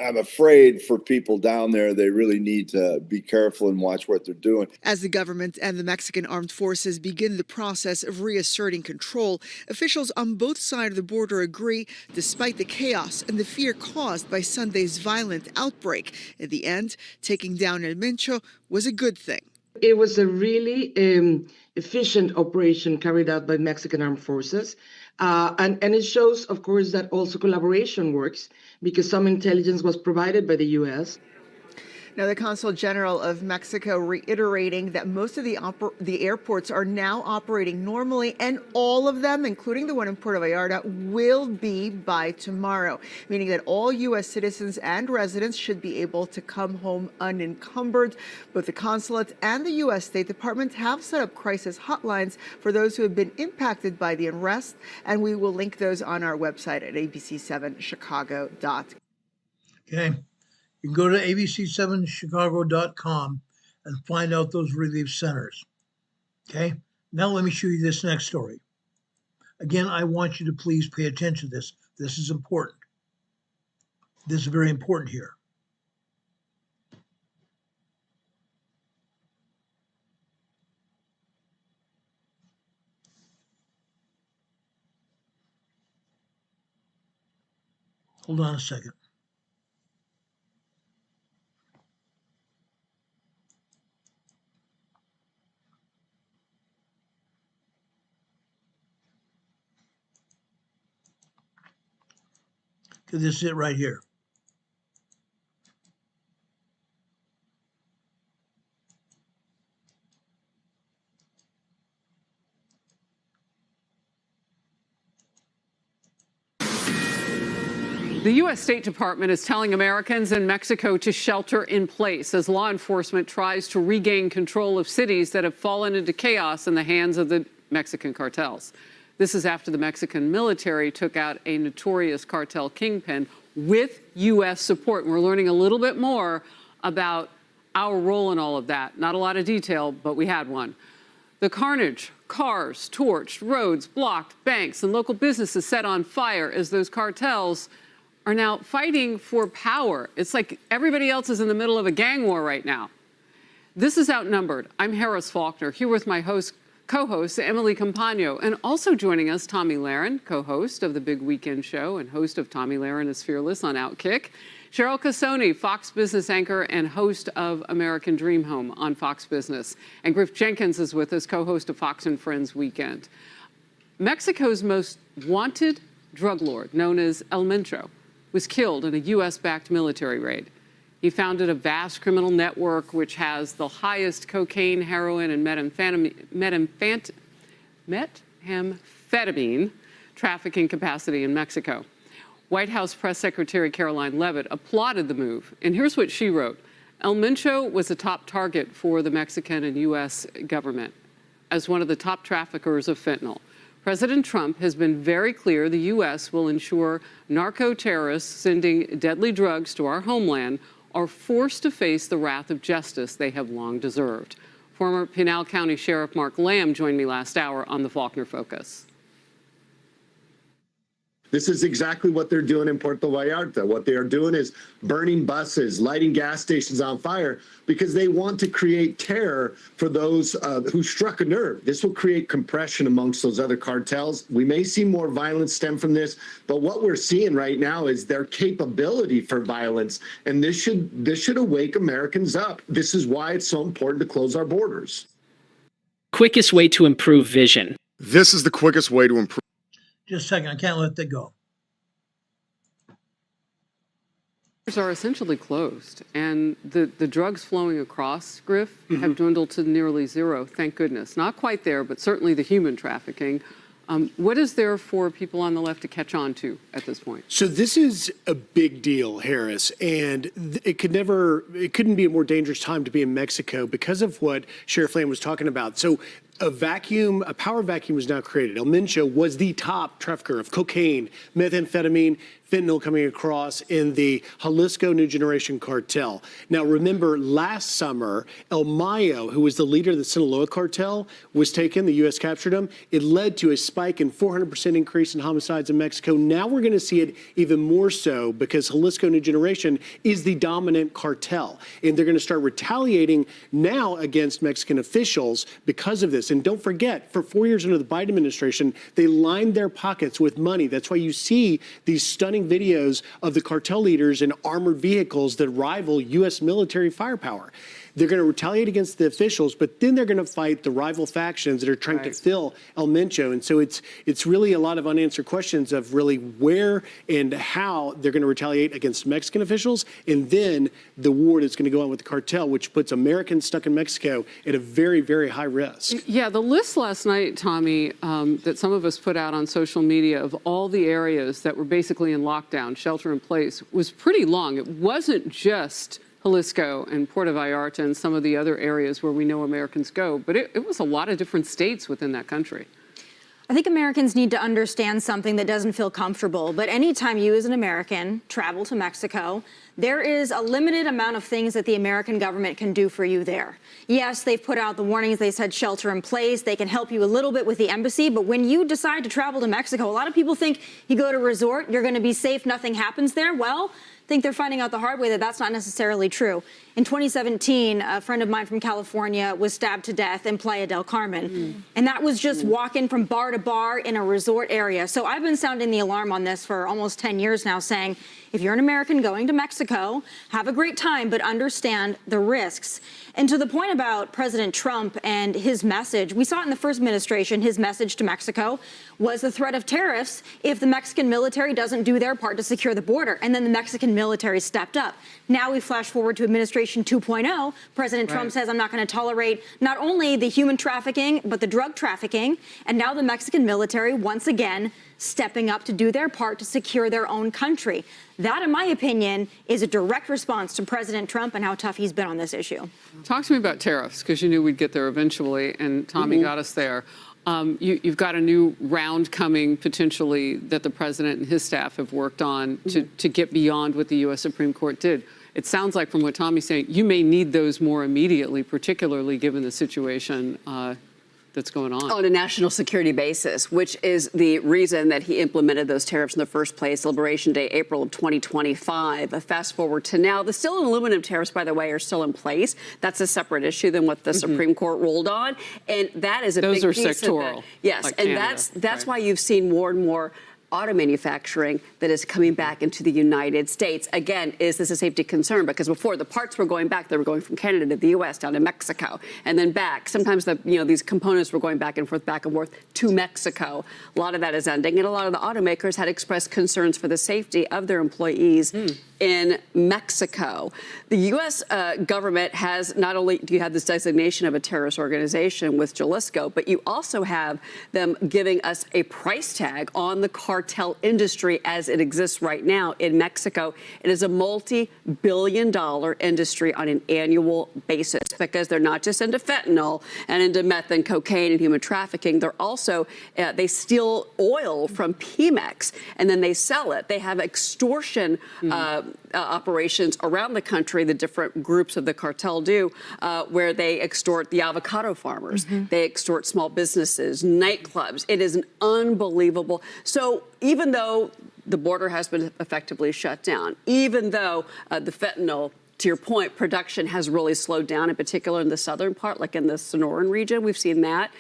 I'm afraid for people down there, they really need to be careful and watch what they're doing.
As the government and the Mexican armed forces begin the process of reasserting control, officials on both sides of the border agree, despite the chaos and the fear caused by Sunday's violent outbreak, in the end, taking down El Mencho was a good thing.
It was a really efficient operation carried out by Mexican Armed Forces. And it shows, of course, that also collaboration works because some intelligence was provided by the U.S.
Now, the Consul General of Mexico reiterating that most of the airports are now operating normally, and all of them, including the one in Puerto Vallarta, will be by tomorrow, meaning that all U.S. citizens and residents should be able to come home unencumbered. Both the consulate and the U.S. State Department have set up crisis hotlines for those who have been impacted by the unrest, and we will link those on our website at abc7chicago.com.
Okay. You can go to abc7chicago.com and find out those relief centers. Okay, now let me show you this next story. Again, I want you to please pay attention to this. This is important. This is very important here. Hold on a second. This is it right here.
The U.S. State Department is telling Americans in Mexico to shelter in place as law enforcement tries to regain control of cities that have fallen into chaos in the hands of the Mexican cartels. This is after the Mexican military took out a notorious cartel kingpin with U.S. support. And we're learning a little bit more about our role in all of that. Not a lot of detail, but we had one. The carnage, cars torched, roads blocked, banks and local businesses set on fire as those cartels are now fighting for power. It's like everybody else is in the middle of a gang war right now. This is Outnumbered. I'm Harris Faulkner, here with my co-host, Emily Campagno, and also joining us, Tomi Lahren, co-host of The Big Weekend Show and host of Tomi Lahren is Fearless on Outkick. Cheryl Casoni, Fox Business anchor and host of American Dream Home on Fox Business. And Griff Jenkins is with us, co-host of Fox and Friends Weekend. Mexico's most wanted drug lord, known as El Mencho, was killed in a U.S.-backed military raid. He founded a vast criminal network which has the highest cocaine, heroin, and methamphetamine trafficking capacity in Mexico. White House Press Secretary Caroline Leavitt applauded the move, and here's what she wrote. El Mencho was a top target for the Mexican and U.S. government as one of the top traffickers of fentanyl. President Trump has been very clear the U.S. will ensure narco-terrorists sending deadly drugs to our homeland are forced to face the wrath of justice they have long deserved. Former Pinal County Sheriff Mark Lamb joined me last hour on the Faulkner Focus.
This is exactly what they're doing in Puerto Vallarta. What they are doing is burning buses, lighting gas stations on fire because they want to create terror for those who struck a nerve. This will create compression amongst those other cartels. We may see more violence stem from this, but what we're seeing right now is their capability for violence, and this should awake Americans up. This is why it's so important to close our borders.
Quickest way to improve vision.
This is the quickest way to improve.
Just a second, I can't let that go.
Are essentially closed, and the drugs flowing across, Griff, have dwindled to nearly zero, thank goodness. Not quite there, but certainly the human trafficking. What is there for people on the left to catch on to at this point?
So this is a big deal, Harris, and it couldn't be a more dangerous time to be in Mexico because of what Sheriff Lamb was talking about. So a power vacuum was now created. El Mencho was the top trafficker of cocaine, methamphetamine, fentanyl coming across in the Jalisco New Generation cartel. Now, remember, last summer, El Mayo, who was the leader of the Sinaloa cartel, was taken. The U.S. captured him. It led to a spike in 400% increase in homicides in Mexico. Now we're going to see it even more so because Jalisco New Generation is the dominant cartel. And they're going to start retaliating now against Mexican officials because of this. And don't forget, for 4 years under the Biden administration, they lined their pockets with money. That's why you see these stunning videos of the cartel leaders in armored vehicles that rival U.S. military firepower. they're going to retaliate against the officials, but then they're going to fight the rival factions that are trying to fill El Mencho. And so it's really a lot of unanswered questions of really where and how they're going to retaliate against Mexican officials, and then the war that's going to go on with the cartel, which puts Americans stuck in Mexico at a very, very high risk.
Yeah, the list last night, Tommy, that some of us put out on social media of all the areas that were basically in lockdown, shelter in place, was pretty long. It wasn't just Jalisco and Puerto Vallarta and some of the other areas where we know Americans go, but it was a lot of different states within that country.
I think Americans need to understand something that doesn't feel comfortable, but anytime you as an American travel to Mexico, there is a limited amount of things that the American government can do for you there. Yes, they've put out the warnings, they said shelter in place, they can help you a little bit with the embassy, but when you decide to travel to Mexico, a lot of people think you go to a resort, you're going to be safe, nothing happens there. Well, I think they're finding out the hard way that that's not necessarily true. In 2017, a friend of mine from California was stabbed to death in Playa del Carmen. And that was just walking from bar to bar in a resort area. So I've been sounding the alarm on this for almost 10 years now, saying, if you're an American going to Mexico, have a great time, but understand the risks. And to the point about President Trump and his message, we saw it in the first administration, his message to Mexico was the threat of tariffs if the Mexican military doesn't do their part to secure the border. And then the Mexican military stepped up. Now we flash forward to administration 2.0. President Trump says, I'm not going to tolerate not only the human trafficking, but the drug trafficking. And now the Mexican military, once again, stepping up to do their part to secure their own country. That, in my opinion, is a direct response to President Trump and how tough he's been on this issue.
Talk to me about tariffs, because you knew we'd get there eventually, and Tommy got us there. You've got a new round coming, potentially, that the president and his staff have worked on to get beyond what the U.S. Supreme Court did. It sounds like, from what Tommy's saying, you may need those more immediately, particularly given the situation that's going on a
national security basis, which is the reason that he implemented those tariffs in the first place, Liberation Day, April of 2025. Fast forward to now, the steel and aluminum tariffs, by the way, are still in place. That's a separate issue than what the Supreme Court ruled on, and that is a big piece of it. Those are sectoral. Yes, like and Canada, that's why you've seen more and more auto manufacturing that is coming back into the United States. Again, is this a safety concern? Because before, the parts were going back. They were going from Canada to the U.S. down to Mexico and then back. Sometimes these components were going back and forth to Mexico. A lot of that is ending, and a lot of the automakers had expressed concerns for the safety of their employees in Mexico. The U.S. government has not only do you have this designation of a terrorist organization with Jalisco, but you also have them giving us a price tag on the cartel industry as it exists right now in Mexico. It is a multi-billion-dollar industry on an annual basis, because they're not just into fentanyl and into meth and cocaine and human trafficking. They're also, they steal oil from Pemex and then they sell it. They have extortion operations around the country, the different groups of the cartel do, where they extort the avocado farmers. They extort small businesses, nightclubs. It is an unbelievable. So even though the border has been effectively shut down, even though the fentanyl, to your point, production has really slowed down, in particular in the southern part, like in the Sonoran region, we've seen that.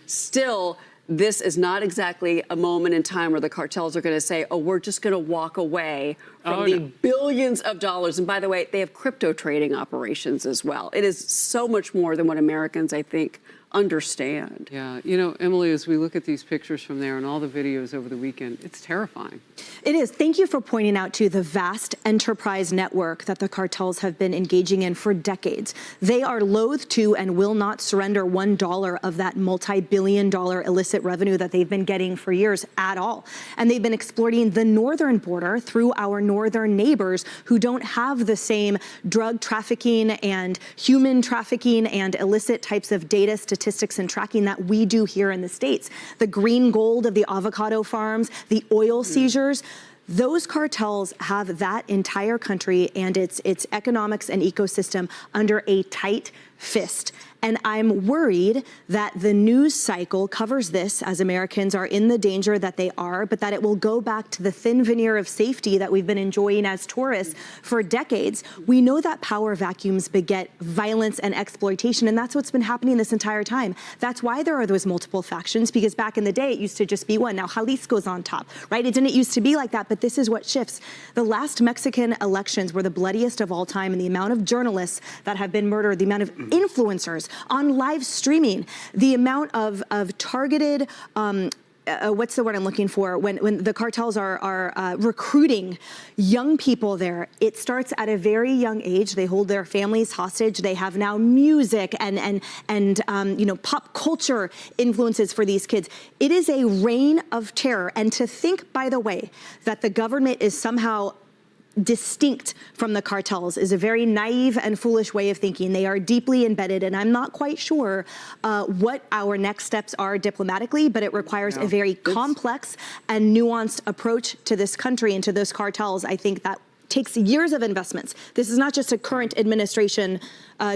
Still, this is not exactly a moment in time where the cartels are going to say, oh, we're just going to walk away from the billions of dollars. And by the way, they have crypto trading operations as well. It is so much more than what Americans, I think, understand.
Yeah, you know, Emily, as we look at these pictures from there and all the videos over the weekend, it's terrifying.
It is. Thank you for pointing out, too, the vast enterprise network that the cartels have been engaging in for decades. They are loath to and will not surrender $1 of that multi-billion-dollar illicit revenue that they've been getting for years at all. And they've been exploiting the northern border through our northern neighbors who don't have the same drug trafficking and human trafficking and illicit types of data, statistics, and tracking that we do here in the States. The green gold of the avocado farms, the oil seizures, those cartels have that entire country and its economics and ecosystem under a tight fist. And I'm worried that the news cycle covers this as Americans are in the danger that they are, but that it will go back to the thin veneer of safety that we've been enjoying as tourists for decades. We know that power vacuums beget violence and exploitation, and that's what's been happening this entire time. That's why there are those multiple factions, because back in the day, it used to just be one. Now Jalisco's on top, right? It didn't used to be like that, but this is what shifts. The last Mexican elections were the bloodiest of all time, and the amount of journalists that have been murdered, the amount of influencers on live streaming, the amount of targeted, what's the word I'm looking for, when the cartels are recruiting young people there. It starts at a very young age. They hold their families hostage. They have now music and you know, pop culture influences for these kids. It is a reign of terror. And to think, by the way, that the government is somehow distinct from the cartels is a very naive and foolish way of thinking. They are deeply embedded, and I'm not quite sure what our next steps are diplomatically, but it requires a very complex and nuanced approach to this country and to those cartels. I think that takes years of investments. This is not just a current administration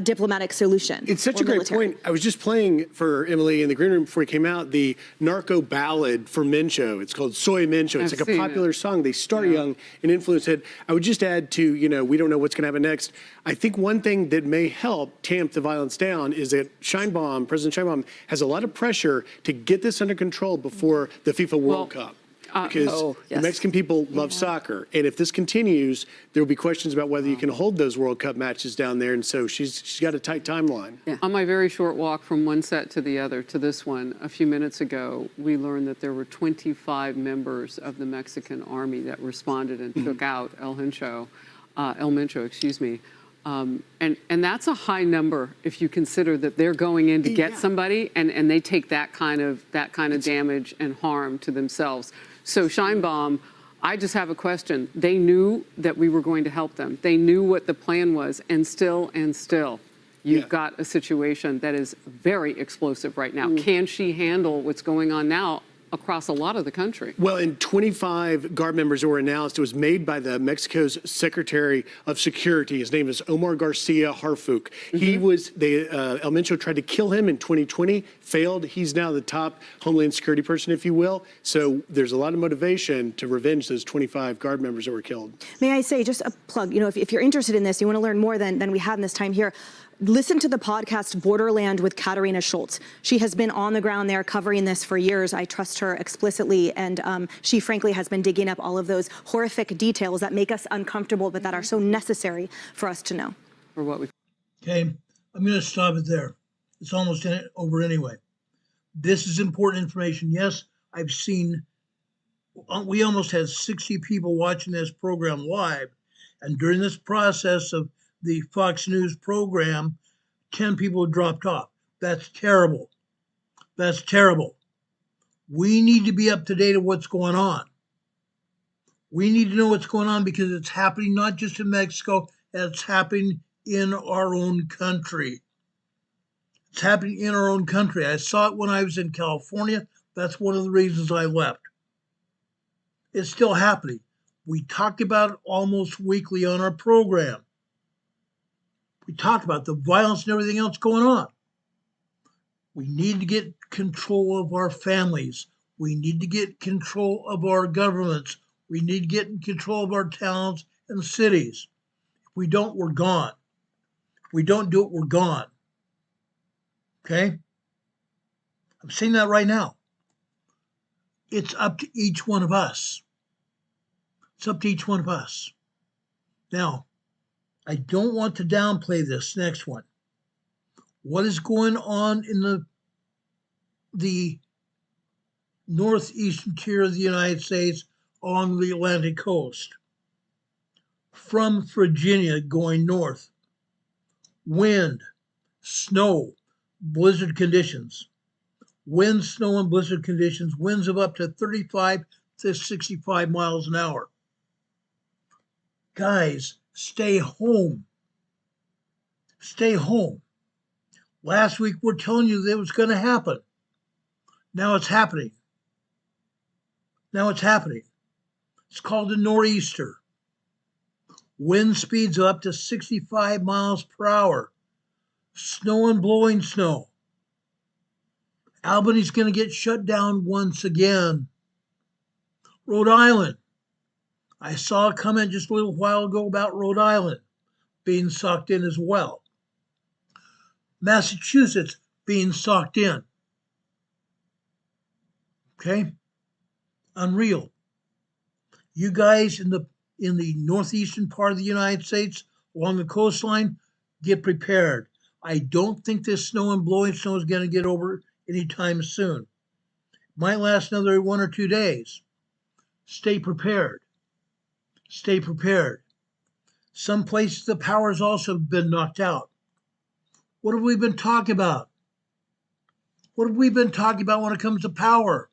diplomatic solution.
It's such a great point. I was just playing for Emily in the green room before he came out the narco ballad for Mencho. It's called Soy Mencho. It's like a popular song. They start young and influence it. I would just add to, you know, we don't know what's going to happen next. I think one thing that may help tamp the violence down is that President Sheinbaum has a lot of pressure to get this under control before the FIFA World Cup. Because the Mexican people love soccer. And if this continues, there will be questions about whether you can hold those World Cup matches down there. And so she's got a tight timeline.
On my very short walk from one set to the other, to this one, a few minutes ago, we learned that there were 25 members of the Mexican army that responded and took out El Mencho, excuse me. And that's a high number if you consider that they're going in to get somebody and they take that kind of damage and harm to themselves. So Sheinbaum, I just have a question. They knew that we were going to help them. They knew what the plan was, and still, you've got a situation that is very explosive right now. Can she handle what's going on now across a lot of the country?
Well, in 25 Guard members were announced. It was made by the Mexico's Secretary of Security. His name is Omar Garcia Harfuch. He was, El Mencho tried to kill him in 2020, failed. He's now the top Homeland Security person, if you will. So there's a lot of motivation to revenge those 25 Guard members that were killed.
May I say, just a plug, you know, if you're interested in this, you want to learn more than we have in this time here, listen to the podcast Borderland with Katarina Schultz. She has been on the ground there covering this for years. I trust her explicitly, and she frankly has been digging up all of those horrific details that make us uncomfortable, but that are so necessary for us to know.
Okay, I'm going to stop it there. It's almost over anyway. This is important information. Yes, I've seen, we almost had 60 people watching this program live, and during this process of the Fox News program, 10 people dropped off. That's terrible. That's terrible. We need to be up to date on what's going on. We need to know what's going on because it's happening not just in Mexico, it's happening in our own country. It's happening in our own country. I saw it when I was in California. That's one of the reasons I left. It's still happening. We talk about it almost weekly on our program. We talk about the violence and everything else going on. We need to get control of our families. We need to get control of our governments. We need to get in control of our towns and cities. If we don't, we're gone. If we don't do it, we're gone. Okay? I'm saying that right now. It's up to each one of us. It's up to each one of us. Now, I don't want to downplay this next one. What is going on in the northeastern tier of the United States along the Atlantic coast? From Virginia going north. Wind, snow, blizzard conditions. Wind, snow, and blizzard conditions. Winds of up to 35 to 65 miles an hour. Guys, stay home. Stay home. Last week, we're telling you that it was going to happen. Now it's happening. Now it's happening. It's called a nor'easter. Wind speeds of up to 65 miles per hour. Snow and blowing snow. Albany's going to get shut down once again. Rhode Island. I saw a comment just a little while ago about Rhode Island being socked in as well. Massachusetts being socked in. Okay? Unreal. You guys in the northeastern part of the United States along the coastline, get prepared. I don't think this snow and blowing snow is going to get over anytime soon. Might last another 1 or 2 days. Stay prepared. Stay prepared. Some places the power's also been knocked out. What have we been talking about? What have we been talking about when it comes to power?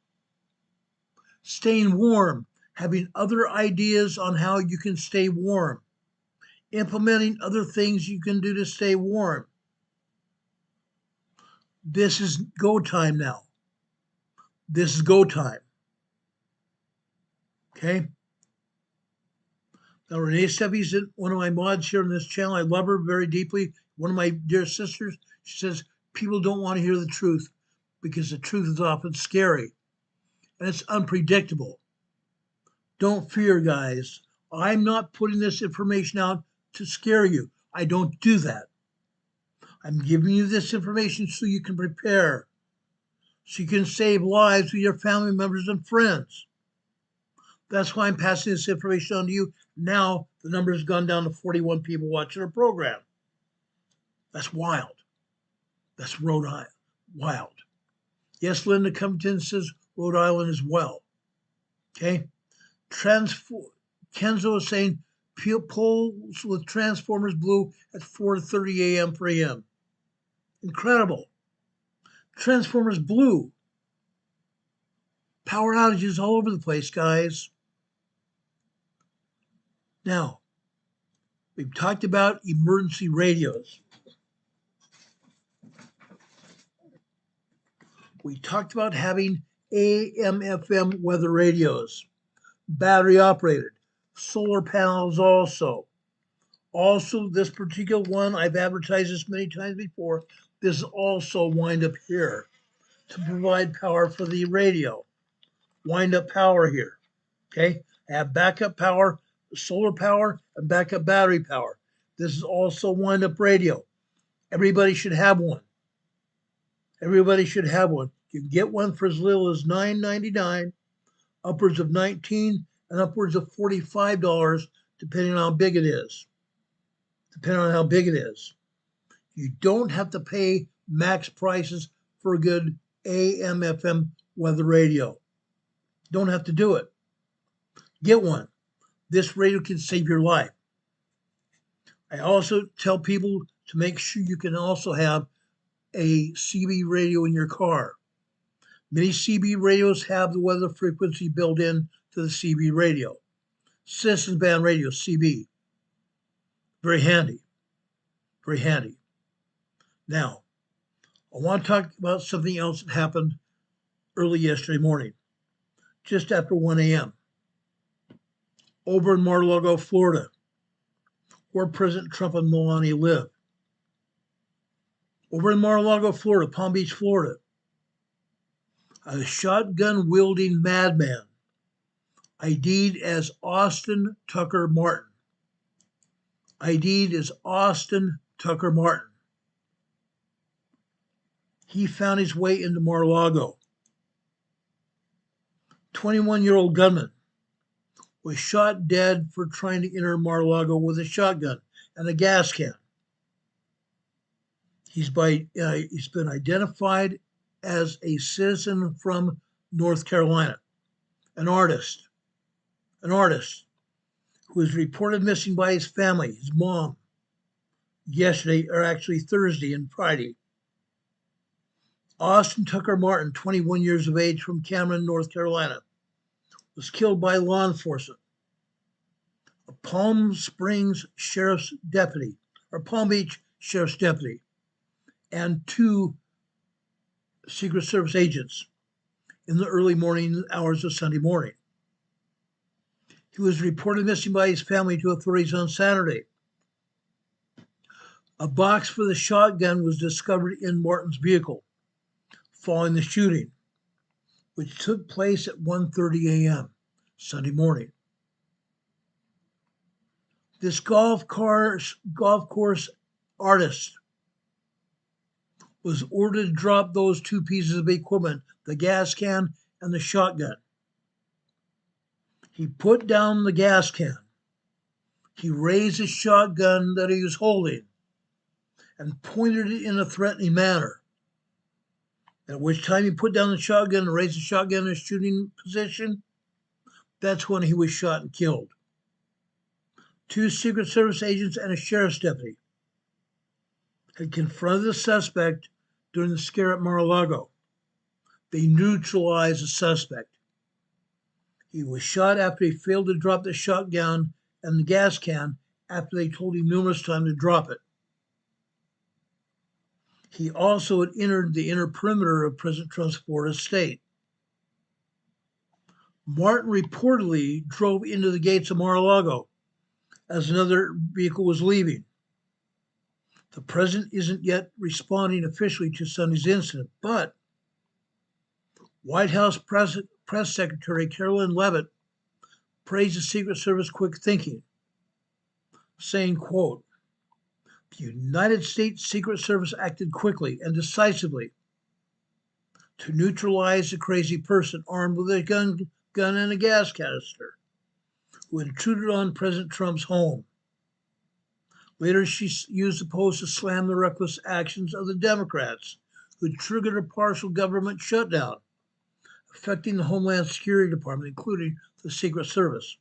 Staying warm, having other ideas on how you can stay warm, implementing other things you can do to stay warm. This is go time now. This is go time. Okay? Now, Renee Steffi's one of my mods here on this channel. I love her very deeply. One of my dear sisters. She says, people don't want to hear the truth because the truth is often scary and it's unpredictable. Don't fear, guys. I'm not putting this information out to scare you. I don't do that. I'm giving you this information so you can prepare, so you can save lives with your family members and friends. That's why I'm passing this information on to you. Now the number has gone down to 41 people watching our program. That's wild. That's Rhode Island. Wild. Yes, Linda Covington says Rhode Island as well. Okay? Kenzo is saying poles with transformers blew at 4:30 a.m. for him. Incredible. Transformers blew. Power outages all over the place, guys. Now, we've talked about emergency radios. We talked about having AM/FM weather radios, battery operated, solar panels also. Also, this particular one, I've advertised this many times before, this is also wind up here to provide power for the radio. Wind up power here, okay? I have backup power, solar power, and backup battery power. This is also wind up radio. Everybody should have one. Everybody should have one. You can get one for as little as $9.99, upwards of $19, and upwards of $45, depending on how big it is. Depending on how big it is. You don't have to pay max prices for a good AM/FM weather radio. Don't have to do it. Get one. This radio can save your life. I also tell people to make sure you can also have a CB radio in your car. Many CB radios have the weather frequency built in to the CB radio. Citizens band radio, CB. Very handy. Very handy. Now, I want to talk about something else that happened early yesterday morning, just after 1 a.m. over in Mar-a-Lago, Florida, where President Trump and Melania live. Over in Mar-a-Lago, Florida, Palm Beach, Florida, a shotgun-wielding madman, ID'd as Austin Tucker Martin. ID'd as Austin Tucker Martin. He found his way into Mar-a-Lago. 21-year-old gunman was shot dead for trying to enter Mar-a-Lago with a shotgun and a gas can. He's been identified as a citizen from North Carolina, an artist who was reported missing by his family, his mom, yesterday, or actually Thursday and Friday. Austin Tucker Martin, 21 years of age, from Cameron, North Carolina, was killed by law enforcement. A Palm Springs Sheriff's deputy, or Palm Beach Sheriff's deputy, and 2 Secret Service agents in the early morning hours of Sunday morning. He was reported missing by his family to authorities on Saturday. A box for the shotgun was discovered in Martin's vehicle following the shooting, which took place at 1:30 a.m. Sunday morning. This golf course artist was ordered to drop those two pieces of equipment, the gas can and the shotgun. He put down the gas can. He raised the shotgun that he was holding and pointed it in a threatening manner. At which time he put down the shotgun and raised the shotgun in a shooting position. That's when he was shot and killed. 2 Secret Service agents and a sheriff's deputy had confronted the suspect during the scare at Mar-a-Lago. They neutralized the suspect. He was shot after he failed to drop the shotgun and the gas can after they told him numerous times to drop it. He also had entered the inner perimeter of President Trump's Florida state. Martin reportedly drove into the gates of Mar-a-Lago as another vehicle was leaving. The president isn't yet responding officially to Sunday's incident, but White House Press Secretary Carolyn Leavitt praised the Secret Service quick thinking, saying, quote, "The United States Secret Service acted quickly and decisively to neutralize the crazy person armed with a gun and a gas canister who intruded on President Trump's home. Later, she used the post to slam the reckless actions of the Democrats who triggered a partial government shutdown, affecting the Homeland Security Department, including the Secret Service.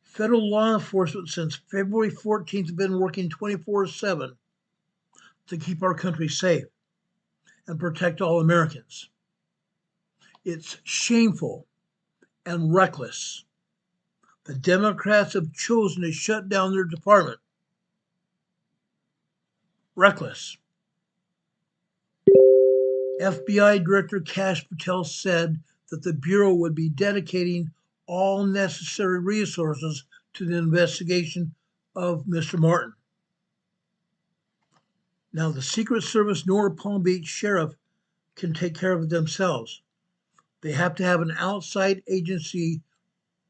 Federal law enforcement since February 14th have been working 24/7 to keep our country safe and protect all Americans. It's shameful and reckless. The Democrats have chosen to shut down their department. Reckless." FBI Director Kash Patel said that the Bureau would be dedicating all necessary resources to the investigation of Mr. Martin. Now, the Secret Service nor Palm Beach Sheriff can take care of it themselves. They have to have an outside agency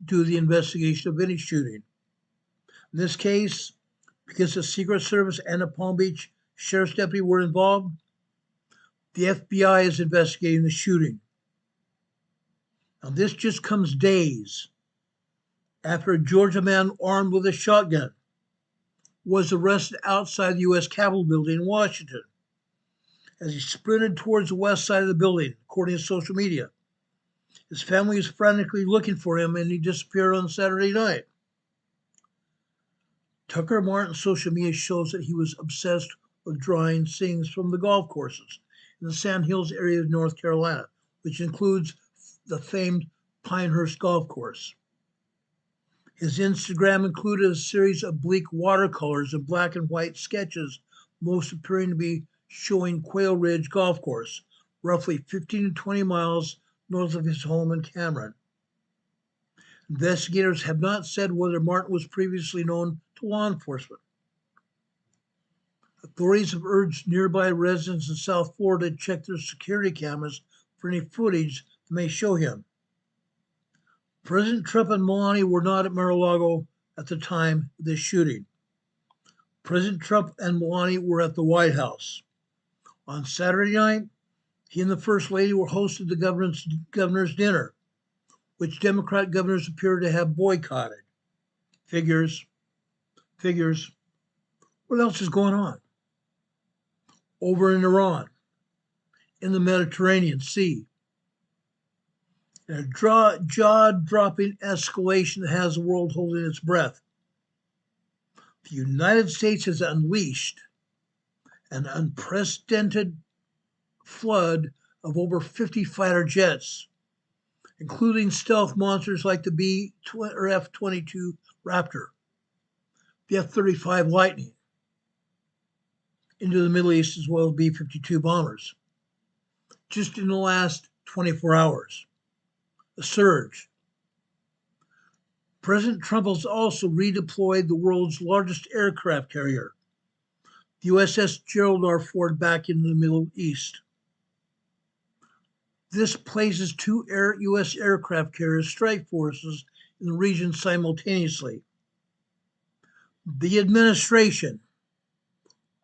do the investigation of any shooting. In this case, because the Secret Service and the Palm Beach Sheriff's Deputy were involved, the FBI is investigating the shooting. Now, this just comes days after a Georgia man armed with a shotgun was arrested outside the U.S. Capitol building in Washington as he sprinted towards the west side of the building, according to social media. His family was frantically looking for him, and he disappeared on Saturday night. Tucker Martin's social media shows that he was obsessed with drawing scenes from the golf courses in the Sand Hills area of North Carolina, which includes the famed Pinehurst Golf Course. His Instagram included a series of bleak watercolors and black and white sketches, most appearing to be showing Quail Ridge Golf Course, roughly 15 to 20 miles north of his home in Cameron. Investigators have not said whether Martin was previously known to law enforcement. Authorities have urged nearby residents in South Florida to check their security cameras for any footage that may show him. President Trump and Melania were not at Mar-a-Lago at the time of this shooting. President Trump and Melania were at the White House. On Saturday night, he and the First Lady were hosted the governor's dinner, which Democrat governors appear to have boycotted. Figures. What else is going on? Over in Iran, in the Mediterranean Sea, in a jaw-dropping escalation that has the world holding its breath. The United States has unleashed an unprecedented flood of over 50 fighter jets, including stealth monsters like the F-22 Raptor, the F-35 Lightning, into the Middle East, as well as B-52 bombers. Just in the last 24 hours, a surge. President Trump has also redeployed the world's largest aircraft carrier, the USS Gerald R. Ford, back into the Middle East. This places two U.S. aircraft carrier strike forces in the region simultaneously. The administration,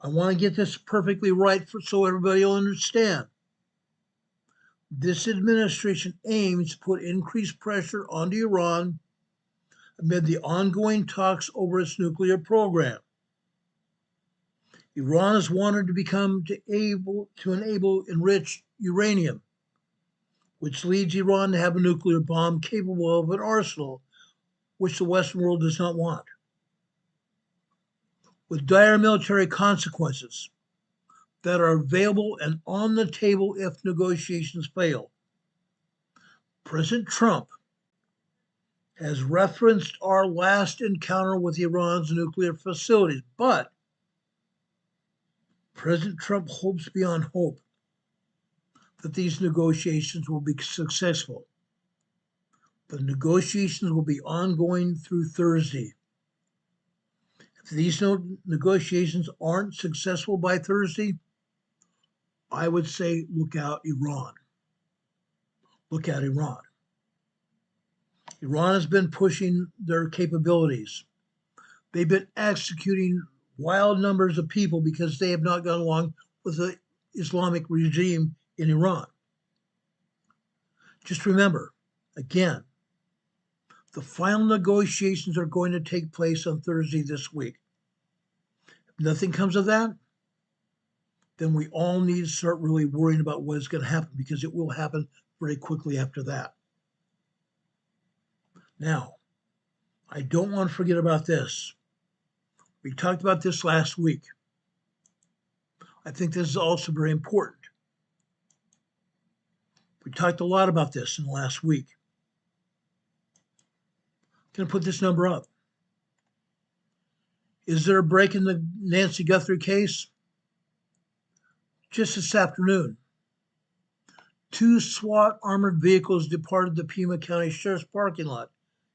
I want to get this perfectly right so everybody will understand. This administration aims to put increased pressure onto Iran amid the ongoing talks over its nuclear program. Iran has wanted to enable enriched uranium, which leads Iran to have a nuclear bomb capable of an arsenal, which the Western world does not want, with dire military consequences that are available and on the table if negotiations fail. President Trump has referenced our last encounter with Iran's nuclear facilities, but President Trump hopes beyond hope that these negotiations will be successful. The negotiations will be ongoing through Thursday. If these negotiations aren't successful by Thursday, I would say look out Iran. Look out Iran. Iran has been pushing their capabilities. They've been executing wild numbers of people because they have not gone along with the Islamic regime in Iran. Just remember, again, the final negotiations are going to take place on Thursday this week. If nothing comes of that, then we all need to start really worrying about what is going to happen, because it will happen very quickly after that. Now, I don't want to forget about this. We talked about this last week. I think this is also very important. We talked a lot about this in the last week. I'm going to put this number up. Is there a break in the Nancy Guthrie case? Just this afternoon, 2 SWAT armored vehicles departed the Pima County Sheriff's parking lot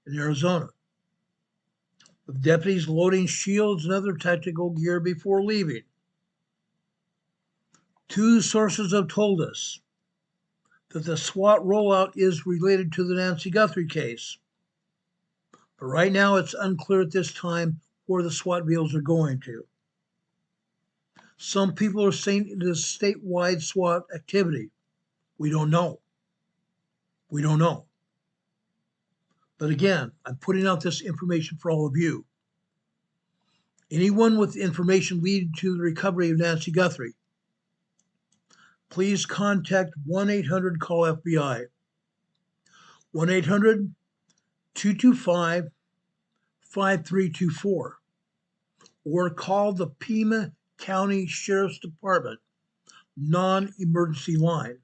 in Arizona, with deputies loading shields and other tactical gear before leaving. 2 sources have told us that the SWAT rollout is related to the Nancy Guthrie case. But right now, it's unclear at this time where the SWAT vehicles are going to. Some people are saying it is statewide SWAT activity. We don't know. We don't know. But again, I'm putting out this information for all of you. Anyone with information leading to the recovery of Nancy Guthrie, please contact 1-800-CALL-FBI, 1-800-225-5324, or call the Pima County Sheriff's Department non-emergency line,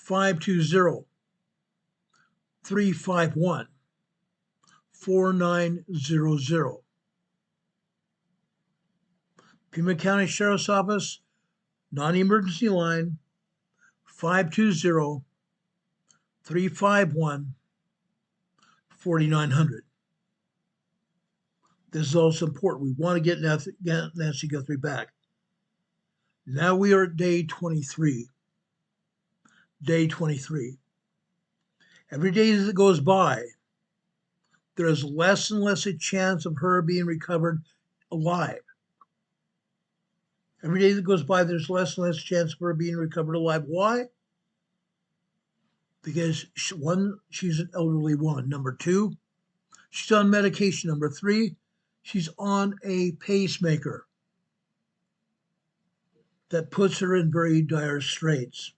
520-351-4900. Pima County Sheriff's Office, non-emergency line, 520-351-4900. This is also important. We want to get Nancy Guthrie back. Now we are at day 23. Day 23. Every day that goes by, there is less and less a chance of her being recovered alive. Every day that goes by, there's less and less chance of her being recovered alive. Why? Because one, she's an elderly woman. Number 2, she's on medication. Number 3, she's on a pacemaker that puts her in very dire straits.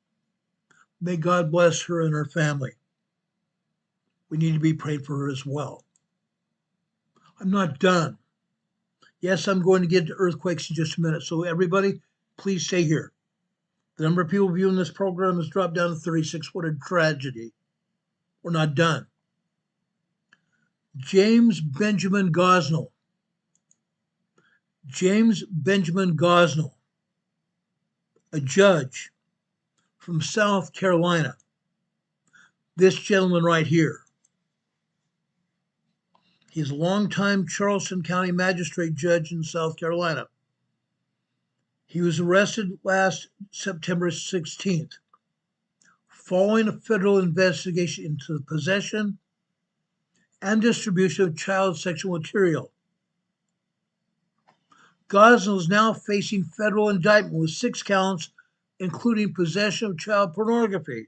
May God bless her and her family. We need to be praying for her as well. I'm not done. Yes, I'm going to get to earthquakes in just a minute. So everybody, please stay here. The number of people viewing this program has dropped down to 36. What a tragedy. We're not done. James Benjamin Gosnell. James Benjamin Gosnell, a judge from South Carolina, This gentleman right here. He's a longtime Charleston County magistrate judge in South Carolina. He was arrested last September 16th, following a federal investigation into the possession and distribution of child sexual material. Gosnell is now facing federal indictment with 6 counts, including possession of child pornography,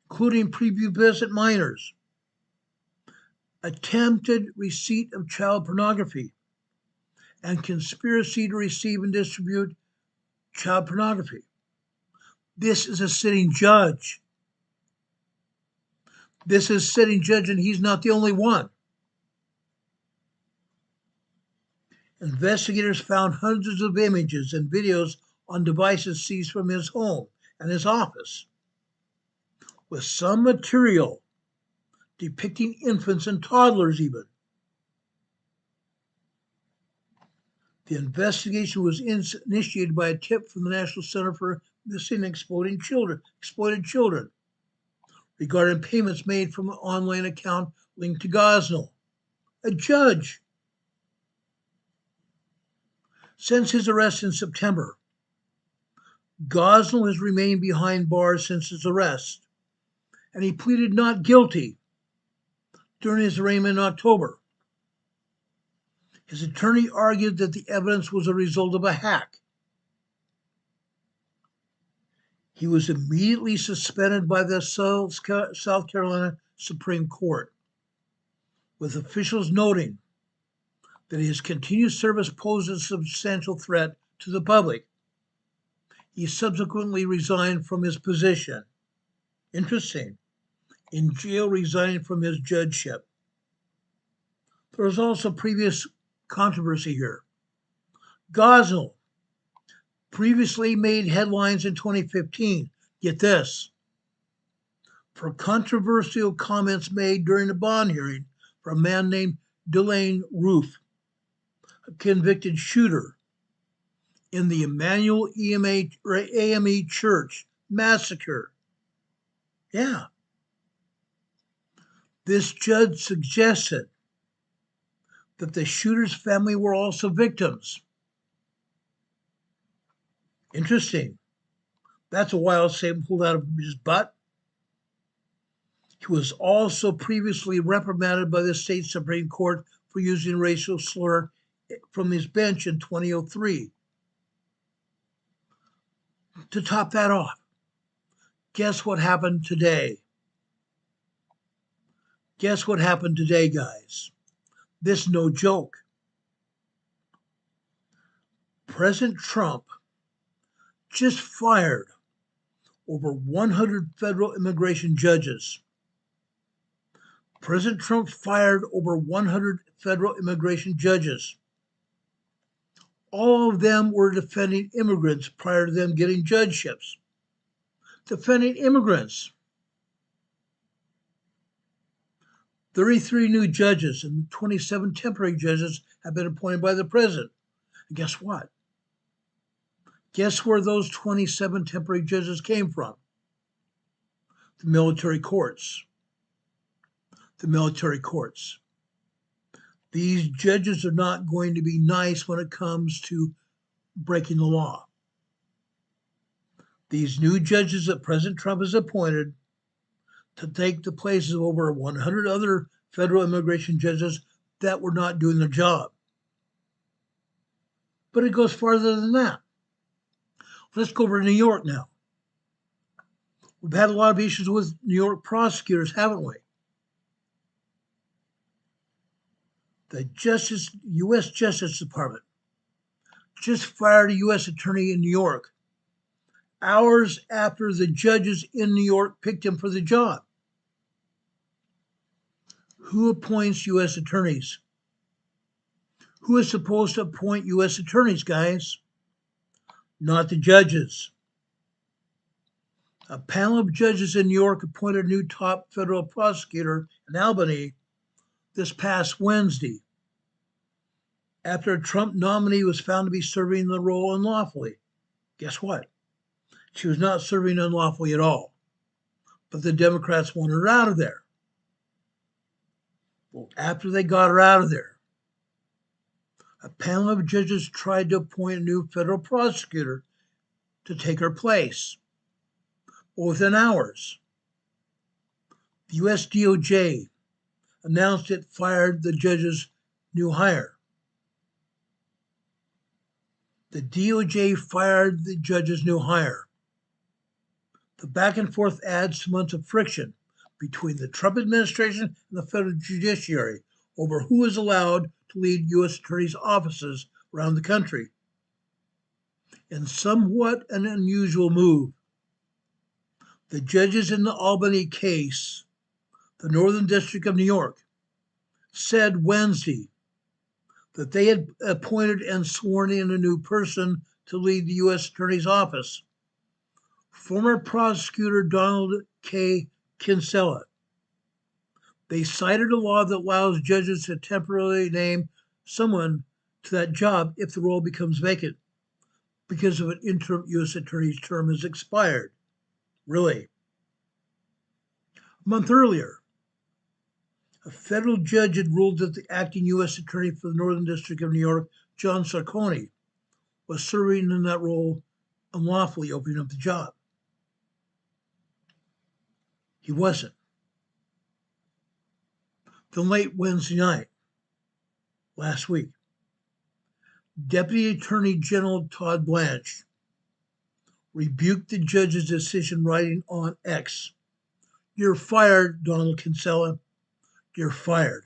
including prepubescent minors, attempted receipt of child pornography, and conspiracy to receive and distribute child pornography. This is a sitting judge. This is a sitting judge, and he's not the only one. Investigators found hundreds of images and videos on devices seized from his home and his office, with some material depicting infants and toddlers even. The investigation was initiated by a tip from the National Center for Missing and Exploited Children regarding payments made from an online account linked to Gosnell, a judge. Since his arrest in September, Gosnell has remained behind bars since his arrest, and he pleaded not guilty during his arraignment in October. His attorney argued that the evidence was a result of a hack. He was immediately suspended by the South Carolina Supreme Court, with officials noting that his continued service posed a substantial threat to the public. He subsequently resigned from his position. Interesting. In jail, resigning from his judgeship. There was also previous controversy here. Gosnell previously made headlines in 2015. Get this. For controversial comments made during a bond hearing for a man named Delane Roof, a convicted shooter in the Emmanuel AME Church massacre. Yeah. This judge suggested that the shooter's family were also victims. Interesting. That's a wild statement pulled out of his butt. He was also previously reprimanded by the state Supreme Court for using racial slur from his bench in 2003. To top that off, guess what happened today? Guess what happened today, guys? This is no joke. President Trump just fired over 100 federal immigration judges. President Trump fired over 100 federal immigration judges. All of them were defending immigrants prior to them getting judgeships. Defending immigrants. 33 new judges and 27 temporary judges have been appointed by the president. And guess what? Guess where those 27 temporary judges came from? The military courts. The military courts. These judges are not going to be nice when it comes to breaking the law. These new judges that President Trump has appointed to take the places of over 100 other federal immigration judges that were not doing their job. But it goes farther than that. Let's go over to New York now. We've had a lot of issues with New York prosecutors, haven't we? The U.S. Justice Department just fired a U.S. attorney in New York hours after the judges in New York picked him for the job. Who appoints U.S. attorneys? Who is supposed to appoint U.S. attorneys, guys? Not the judges. A panel of judges in New York appointed a new top federal prosecutor in Albany this past Wednesday, after a Trump nominee was found to be serving the role unlawfully. Guess what? She was not serving unlawfully at all. but the Democrats wanted her out of there. Well, after they got her out of there, a panel of judges tried to appoint a new federal prosecutor to take her place. Well, within hours, the US DOJ announced it fired the judge's new hire. The DOJ fired the judge's new hire. The back and forth adds to months of friction between the Trump administration and the federal judiciary over who is allowed to lead U.S. attorneys' offices around the country. In somewhat an unusual move, the judges in the Albany case, the Northern District of New York, said Wednesday that they had appointed and sworn in a new person to lead the U.S. Attorney's Office, former prosecutor Donald K. Kinsella. They cited a law that allows judges to temporarily name someone to that job if the role becomes vacant because of an interim U.S. attorney's term has expired. Really? A month earlier, a federal judge had ruled that the acting U.S. attorney for the Northern District of New York, John Sarcone, was serving in that role unlawfully, opening up the job. He wasn't. Then late Wednesday night, last week, Deputy Attorney General Todd Blanche rebuked the judge's decision, writing on X, "You're fired, Donald Kinsella. You're fired."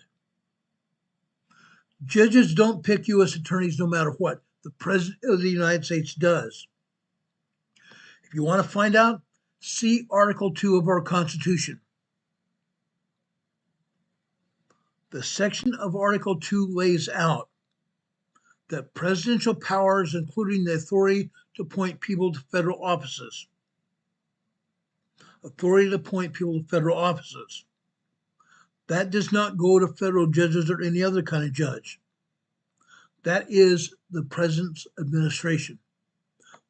Judges don't pick U.S. attorneys no matter what. The President of the United States does. If you want to find out, see Article 2 of our Constitution. The section of Article 2 lays out that presidential powers, including the authority to appoint people to federal offices, that does not go to federal judges or any other kind of judge. That is the president's administration.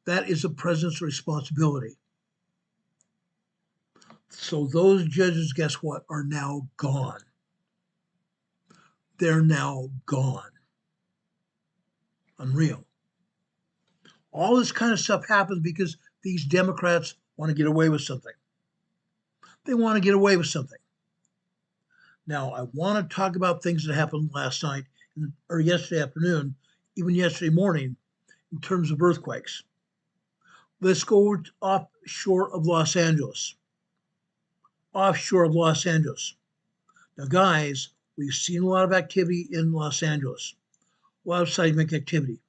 That is the president's responsibility. So those judges, guess what, are now gone. They're now gone. Unreal. All this kind of stuff happens because these Democrats want to get away with something. They want to get away with something. Now, I want to talk about things that happened last night or yesterday afternoon, even yesterday morning, in terms of earthquakes. Let's go offshore of Los Angeles. Offshore of Los Angeles. Now, guys, we've seen a lot of activity in Los Angeles, a lot of seismic activity.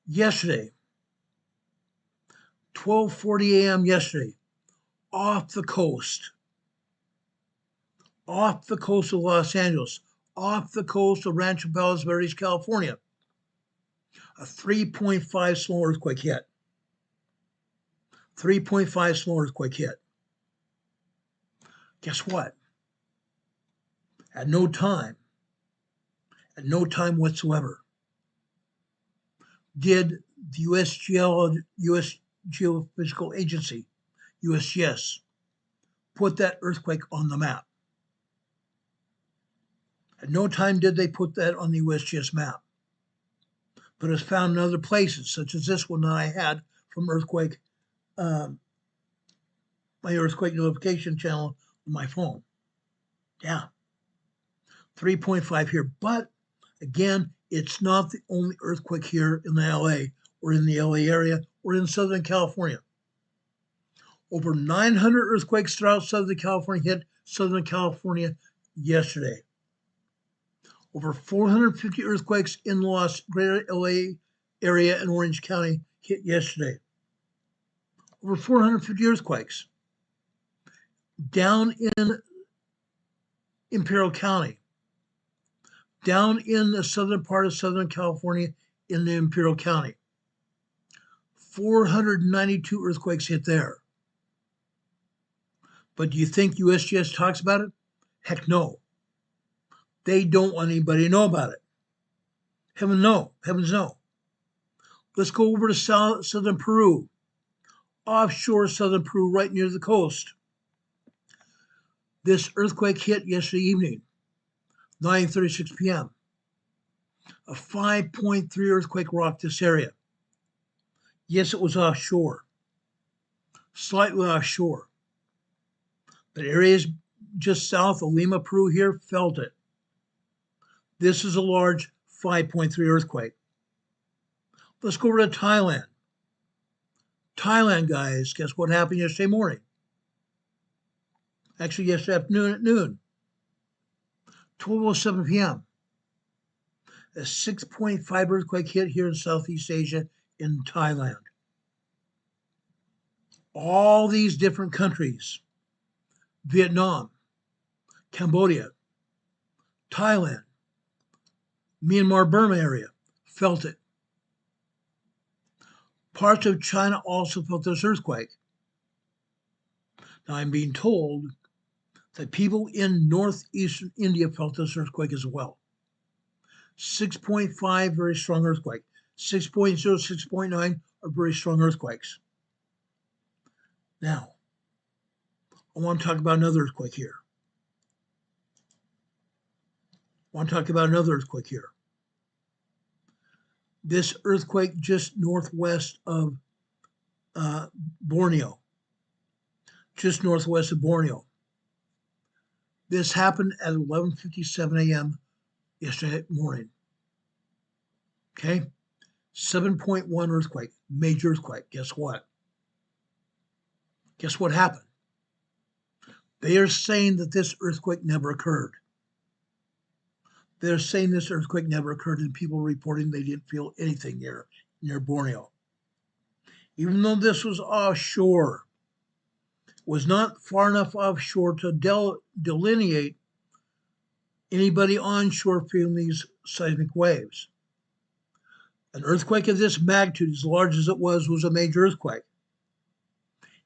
Yesterday, 12:40 a.m. yesterday, off the coast of Los Angeles, off the coast of Rancho Palos Verdes, California, a 3.5 small earthquake hit. 3.5 small earthquake hit. Guess what? At no time whatsoever, did the US Geophysical Agency, USGS, put that earthquake on the map. At no time did they put that on the USGS map. But it's found in other places, such as this one that I had from earthquake, my earthquake notification channel on my phone. Yeah. 3.5 here. But again, it's not the only earthquake here in the LA or in the LA area or in Southern California. Over 900 earthquakes throughout Southern California hit Southern California yesterday. Over 450 earthquakes in the greater LA area and Orange County hit yesterday. Over 450 earthquakes. Down in Imperial County. Down in the southern part of Southern California in the Imperial County. 492 earthquakes hit there. But do you think USGS talks about it? Heck no. They don't want anybody to know about it. Heavens no. Let's go over to southern Peru. Offshore southern Peru, right near the coast. This earthquake hit yesterday evening, 9:36 p.m. A 5.3 earthquake rocked this area. Yes, it was offshore, slightly offshore. But areas just south of Lima, Peru here felt it. This is a large 5.3 earthquake. Let's go over to Thailand. Thailand, guys, guess what happened yesterday morning? Actually, yesterday afternoon at noon. 12:07 p.m. A 6.5 earthquake hit here in Southeast Asia in Thailand. All these different countries, Vietnam, Cambodia, Thailand, Myanmar, Burma area, felt it. Parts of China also felt this earthquake. Now I'm being told that people in northeastern India felt this earthquake as well. 6.5, very strong earthquake. 6.0, 6.9 are very strong earthquakes. Now, I want to talk about another earthquake here. This earthquake just northwest of Borneo. This happened at 11:57 a.m. yesterday morning. Okay? 7.1 earthquake, major earthquake. Guess what? Guess what happened? They are saying that this earthquake never occurred. They're saying this earthquake never occurred, and people reporting they didn't feel anything near Borneo. Even though this was offshore, was not far enough offshore to delineate anybody onshore feeling these seismic waves. An earthquake of this magnitude, as large as it was a major earthquake.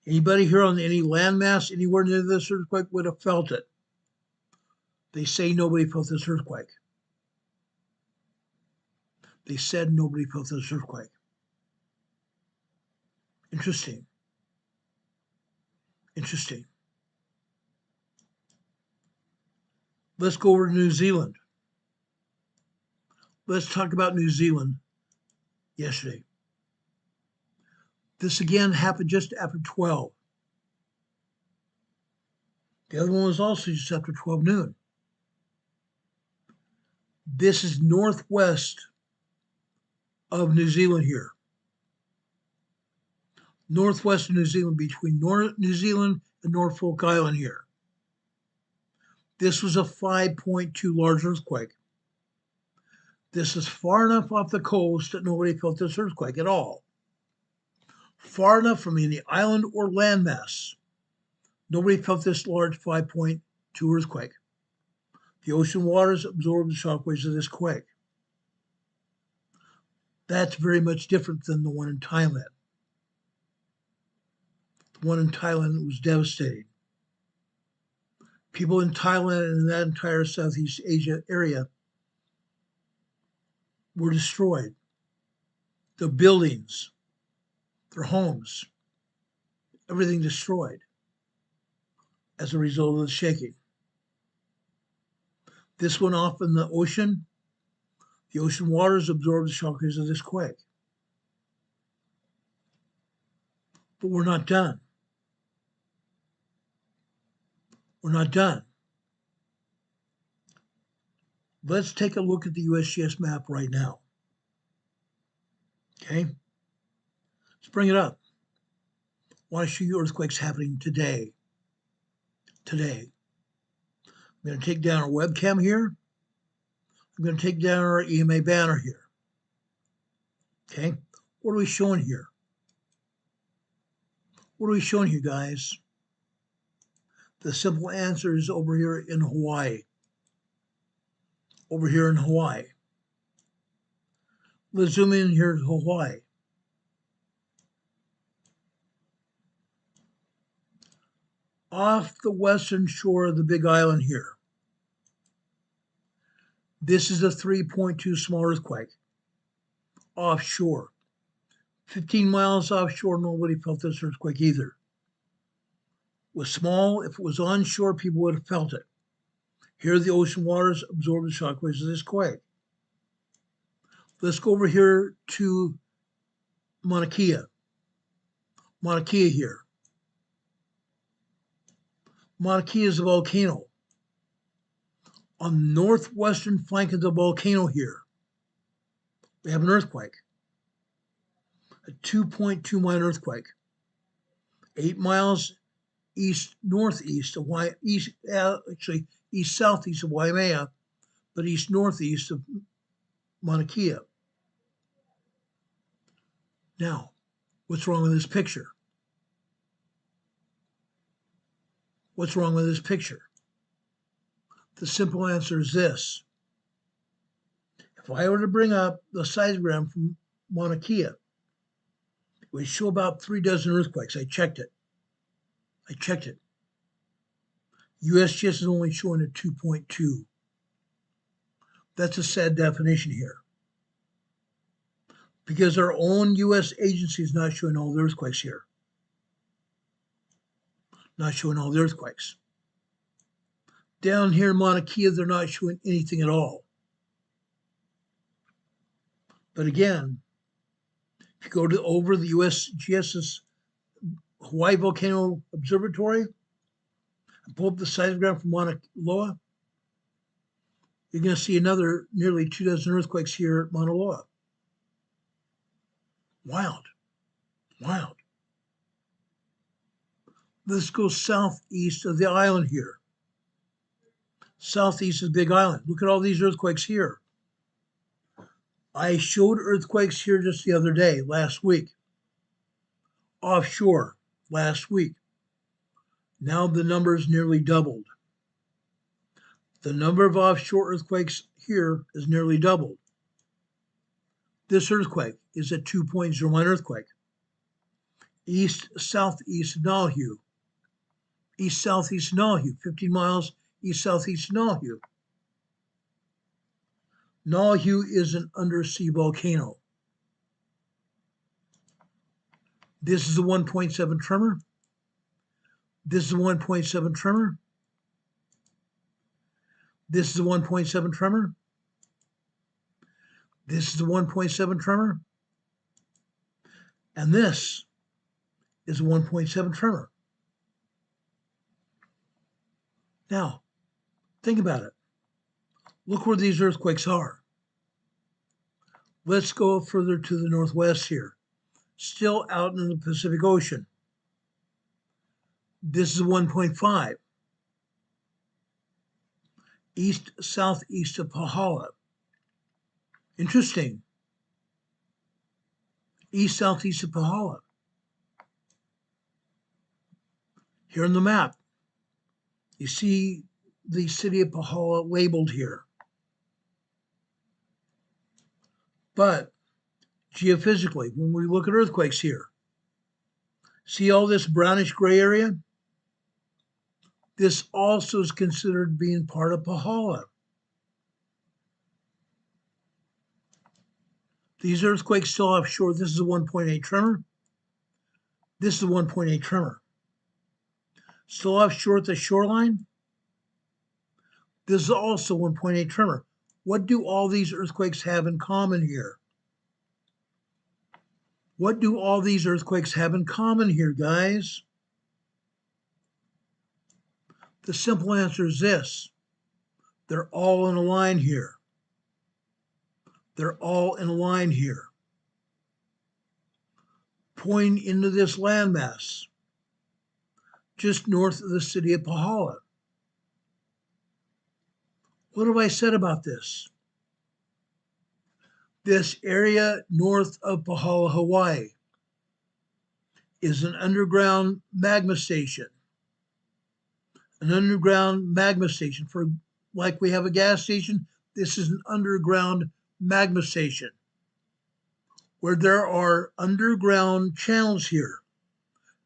Anybody here on any landmass anywhere near this earthquake would have felt it. They say nobody felt this earthquake. They said nobody felt this earthquake. Interesting. Let's go over to New Zealand. Let's talk about New Zealand yesterday. This again happened just after 12. The other one was also just after 12 noon. This is northwest of New Zealand here. Northwest of New Zealand, between New Zealand and Norfolk Island here. This was a 5.2 large earthquake. This is far enough off the coast that nobody felt this earthquake at all. Far enough from any island or landmass, nobody felt this large 5.2 earthquake. The ocean waters absorbed the shockwaves of this quake. That's very much different than the one in Thailand. The one in Thailand was devastating. People in Thailand and in that entire Southeast Asia area were destroyed. Their buildings, their homes, everything destroyed as a result of the shaking. This went off in the ocean. The ocean waters absorbed the shockwaves of this quake. But we're not done. Let's take a look at the USGS map right now. Okay? Let's bring it up. I want to show you earthquakes happening today. I'm going to take down our webcam here. I'm going to take down our EMA banner here. Okay? What are we showing here? Guys? The simple answer is over here in Hawaii. Let's zoom in here to Hawaii. Off the western shore of the Big Island here. This is a 3.2 small earthquake. Offshore. 15 miles offshore, nobody felt this earthquake either. was small. If it was onshore, people would have felt it. Here, the ocean waters absorb the shockwaves of this quake. Let's go over here to Mauna Kea. Mauna Kea here. Mauna Kea is a volcano. On the northwestern flank of the volcano here, we have an earthquake. A 2.2 mile earthquake. 8 miles east-northeast of east-southeast of Waimea, but east-northeast of Mauna Kea. Now, what's wrong with this picture? What's wrong with this picture? The simple answer is this. If I were to bring up the seismogram from Mauna Kea, it would show about 3 dozen earthquakes. I checked it. USGS is only showing a 2.2. That's a sad definition here. Because our own U.S. agency is not showing all the earthquakes here. Not showing all the earthquakes. Down here in Mauna Kea, they're not showing anything at all. But again, if you go to over the USGS's Hawaii Volcano Observatory and pull up the seismogram from Mauna Loa, you're going to see another nearly 2 dozen earthquakes here at Mauna Loa. Wild. Let's go southeast of the island here. Southeast of Big Island. Look at all these earthquakes here. I showed earthquakes here just the other day, last week. Offshore, last week. Now the number's nearly doubled. The number of offshore earthquakes here is nearly doubled. This earthquake is a 2.01 earthquake. East-southeast of Nahu. East-southeast of Nahu, 15 miles east-southeast of Nahu. Nahu is an undersea volcano. This is a 1.7 tremor. This is a 1.7 tremor. This is a 1.7 tremor. This is a 1.7 tremor. And this is a 1.7 tremor. Now, think about it. Look where these earthquakes are. Let's go further to the northwest here. Still out in the Pacific Ocean. This is 1.5. East-southeast of Pahala. Interesting. East-southeast of Pahala. Here on the map, you see the city of Pahala labeled here. But geophysically, when we look at earthquakes here, see all this brownish gray area? This also is considered being part of Pahala. These earthquakes still offshore. This is a 1.8 tremor. This is a 1.8 tremor. Still offshore at the shoreline. This is also 1.8 tremor. What do all these earthquakes have in common here? What do all these earthquakes have in common here, guys? The simple answer is this. They're all in a line here. They're all in a line here. Pointing into this landmass just north of the city of Pahala. What have I said about this? This area north of Pahala, Hawaii, is an underground magma station. An underground magma station. For like we have a gas station, this is an underground magma station where there are underground channels here,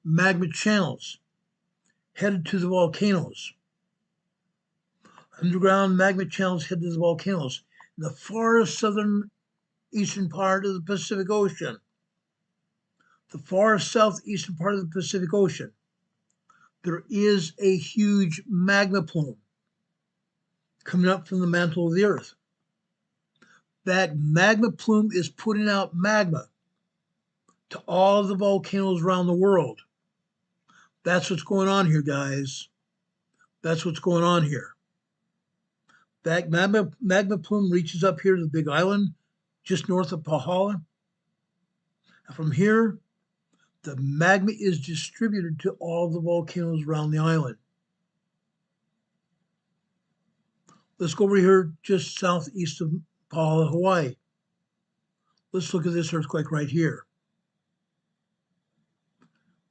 magma channels headed to the volcanoes. Underground magma channels headed to the volcanoes in the far southern eastern part of the Pacific Ocean. The far southeastern part of the Pacific Ocean. there is a huge magma plume coming up from the mantle of the earth. That magma plume is putting out magma to all the volcanoes around the world. That's what's going on here, guys. That's what's going on here. That magma plume reaches up here to the Big Island, just north of Pahala. And from here, the magma is distributed to all the volcanoes around the island. Let's go over here just southeast of Pahala, Hawaii. Let's look at this earthquake right here.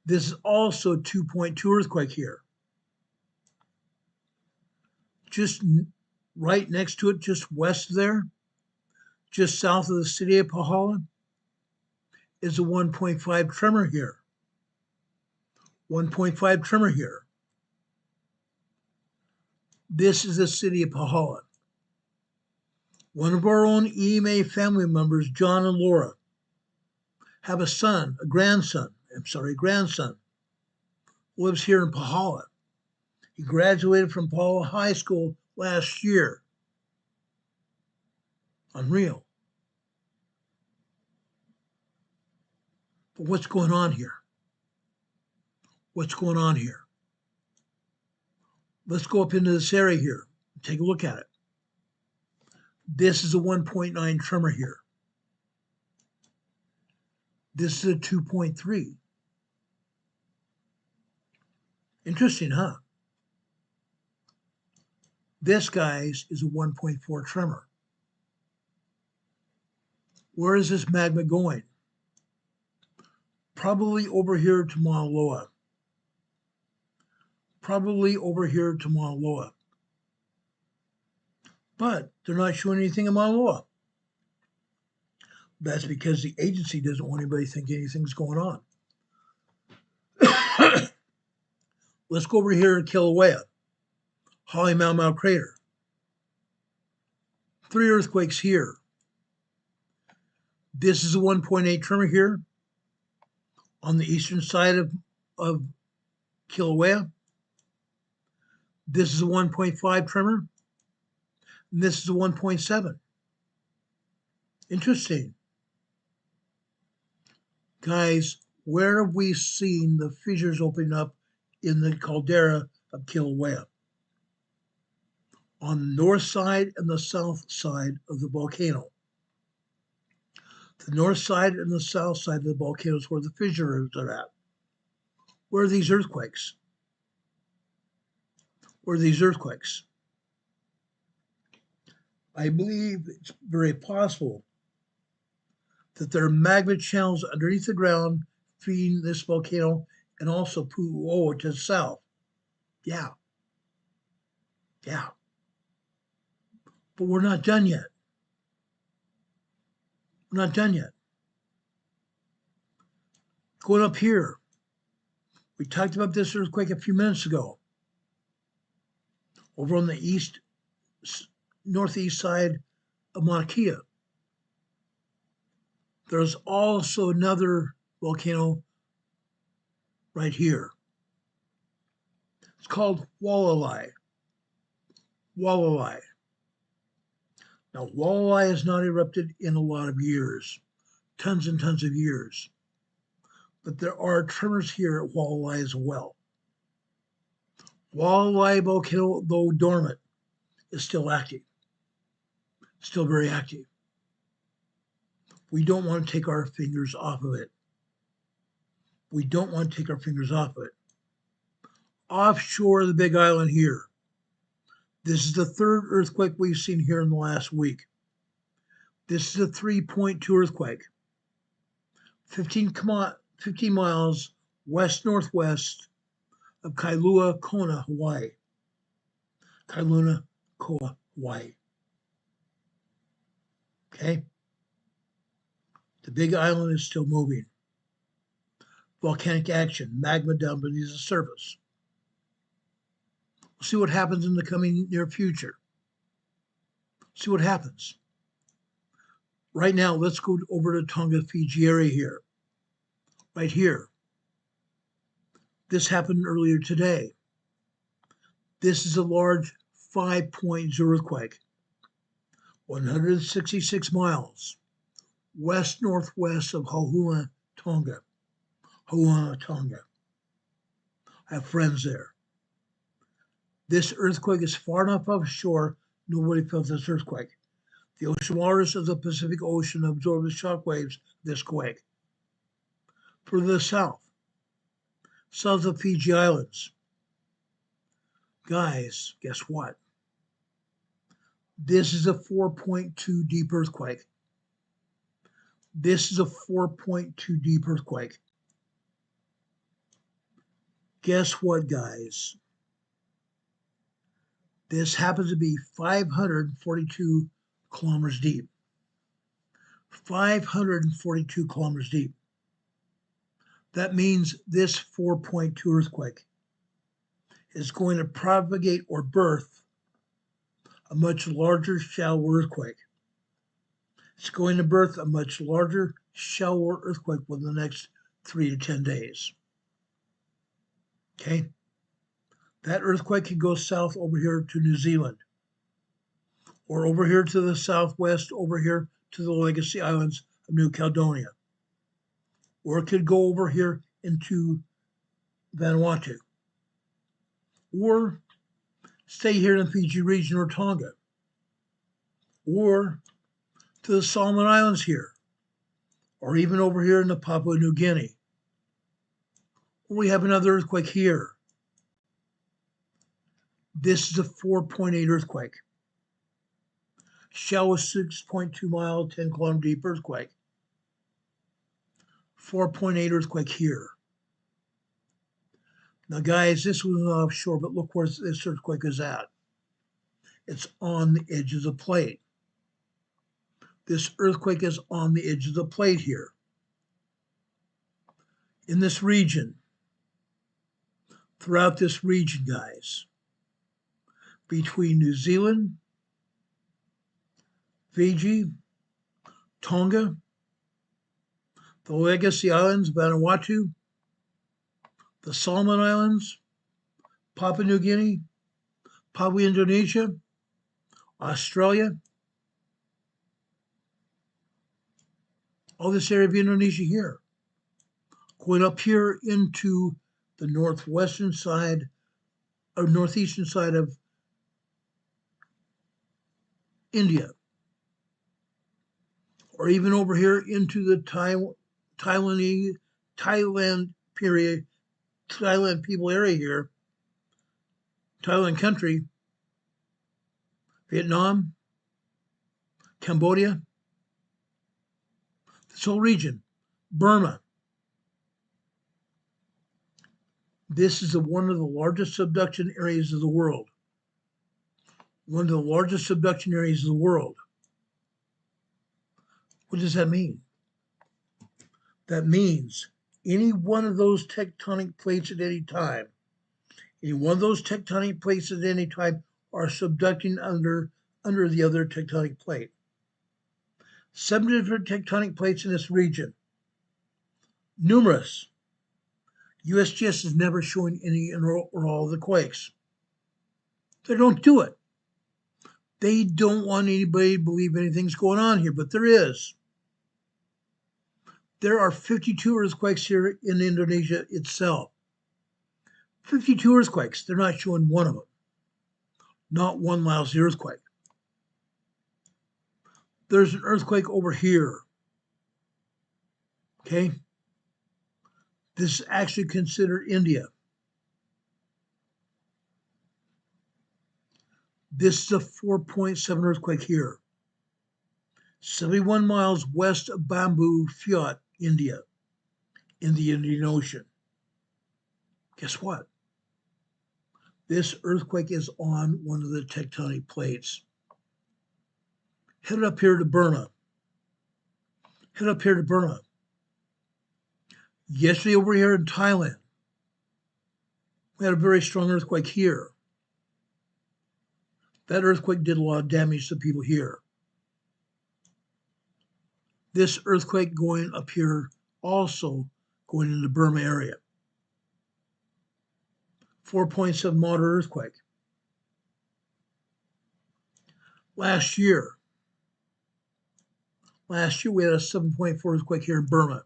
This is also a 2.2 earthquake here. Just right next to it, just west there, just south of the city of Pahala, is a 1.5 tremor here. 1.5 tremor here. This is the city of Pahala. One of our own EMA family members, John and Laura, have a grandson, lives here in Pahala. He graduated from Pahala High School last year. Unreal. But what's going on here? What's going on here? Let's go up into this area here and take a look at it. This is a 1.9 tremor here. This is a 2.3. Interesting, huh? This, guys, is a 1.4 tremor. Where is this magma going? Probably over here to Mauna Loa. Probably over here to Mauna Loa. But they're not showing anything in Mauna Loa. That's because the agency doesn't want anybody to think anything's going on. Let's go over here to Kilauea, Holly Mau Mau Crater. 3 earthquakes here. This is a 1.8 tremor here on the eastern side of Kilauea. This is a 1.5 tremor. And this is a 1.7. Interesting. Guys, where have we seen the fissures opening up in the caldera of Kilauea? On the north side and the south side of the volcano. The north side and the south side of the volcano is where the fissures are at. Where are these earthquakes? Where are these earthquakes? I believe it's very possible that there are magma channels underneath the ground feeding this volcano and also Pu'uoa to the south. Yeah. But we're not done yet. We're not done yet. Going up here, we talked about this earthquake a few minutes ago. Over on the northeast side of Mauna Kea. There's also another volcano right here. It's called Walalai. Walalai. Now, Walalai has not erupted in a lot of years, tons and tons of years. But there are tremors here at Walalai as well. Walalai volcano, though dormant, is still active, still very active. We don't want to take our fingers off of it. We don't want to take our fingers off of it. Offshore of the Big Island here, this is the 3rd earthquake we've seen here in the last week. This is a 3.2 earthquake, 15 miles west-northwest of Kailua Kona, Hawaii. Kailua Kona, Hawaii. Okay? The Big Island is still moving. Volcanic action, magma down beneath the surface. We'll see what happens in the coming near future. See what happens. Right now, let's go over to Tonga, Fiji area here. Right here. This happened earlier today. This is a large 5.0 earthquake, 166 miles west-northwest of Hauhua, Tonga. I have friends there. This earthquake is far enough offshore, nobody felt this earthquake. The ocean waters of the Pacific Ocean absorb the shock waves of this quake. Further south of Fiji Islands. Guys, guess what? This is a 4.2 deep earthquake. This is a 4.2 deep earthquake. Guess what, guys? This happens to be 542 kilometers deep. 542 kilometers deep. That means this 4.2 earthquake is going to propagate or birth a much larger, shallower earthquake. It's going to birth a much larger, shallower earthquake within the next 3 to 10 days. Okay? That earthquake can go south over here to New Zealand, or over here to the southwest, over here to the Legacy Islands of New Caledonia, or it could go over here into Vanuatu, or stay here in the Fiji region or Tonga, or to the Solomon Islands here, or even over here in the Papua New Guinea. Or we have another earthquake here. This is a 4.8 earthquake. Shallow 6.2 mile, 10 kilometer deep earthquake. 4.8 earthquake here. Now guys, this was offshore, but look where this earthquake is at. It's on the edge of the plate. This earthquake is on the edge of the plate here. In this region, throughout this region, guys, between New Zealand, Fiji, Tonga, the Legacy Islands, Vanuatu, the Solomon Islands, Papua New Guinea, Papua Indonesia, Australia, all this area of Indonesia here, going up here into the northwestern side or northeastern side of India, or even over here into the Thailand people area here, Thailand country, Vietnam, Cambodia, this whole region, Burma. This is one of the largest subduction areas of the world. One of the largest subduction areas of the world. What does that mean? That means any one of those tectonic plates at any time, any one of those tectonic plates at any time are subducting under the other tectonic plate. 7 different tectonic plates in this region. Numerous. USGS is never showing any or all of the quakes. They don't do it. They don't want anybody to believe anything's going on here, but there is. There are 52 earthquakes here in Indonesia itself. 52 earthquakes. They're not showing one of them. Not one lousy earthquake. There's an earthquake over here. Okay? This is actually considered India. This is a 4.7 earthquake here. 71 miles west of Bamboo Fiat, India, in the Indian Ocean. Guess what? This earthquake is on one of the tectonic plates. Headed up here to Burma. Head up here to Burma. Yesterday over here in Thailand, we had a very strong earthquake here. That earthquake did a lot of damage to people here. This earthquake going up here also going in the Burma area. 4.7 moderate earthquake. Last year we had a 7.4 earthquake here in Burma,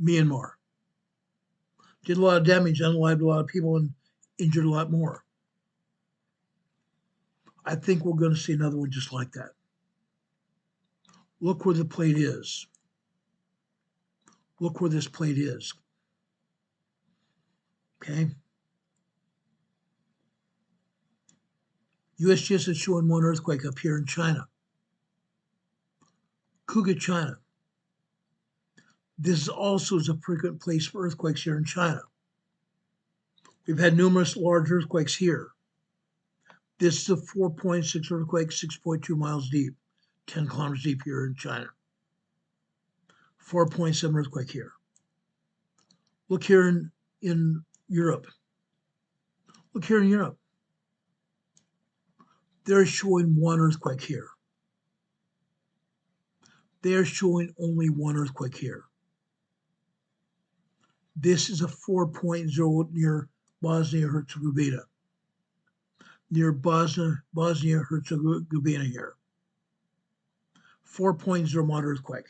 Myanmar. Did a lot of damage, unalived a lot of people, and injured a lot more. I think we're going to see another one just like that. Look where the plate is. Look where this plate is. Okay. USGS is showing one earthquake up here in China. Kuga, China. This is also a frequent place for earthquakes here in China. We've had numerous large earthquakes here. This is a 4.6 earthquake, 6.2 miles deep, 10 kilometers deep here in China. 4.7 earthquake here. Look here in Europe. Look here in Europe. They're showing one earthquake here. They're showing only one earthquake here. This is a 4.0 near Bosnia-Herzegovina. Near Bosnia-Herzegovina here. 4.0 moderate earthquake.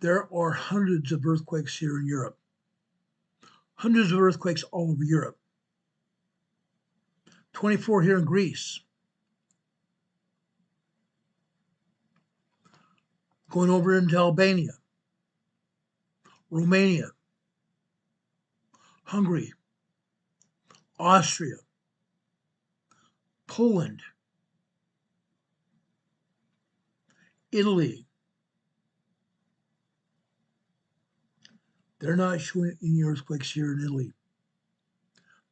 There are hundreds of earthquakes here in Europe. Hundreds of earthquakes all over Europe. 24 here in Greece. Going over into Albania, Romania, Hungary, Austria, Poland, Italy. They're not showing any earthquakes here in Italy.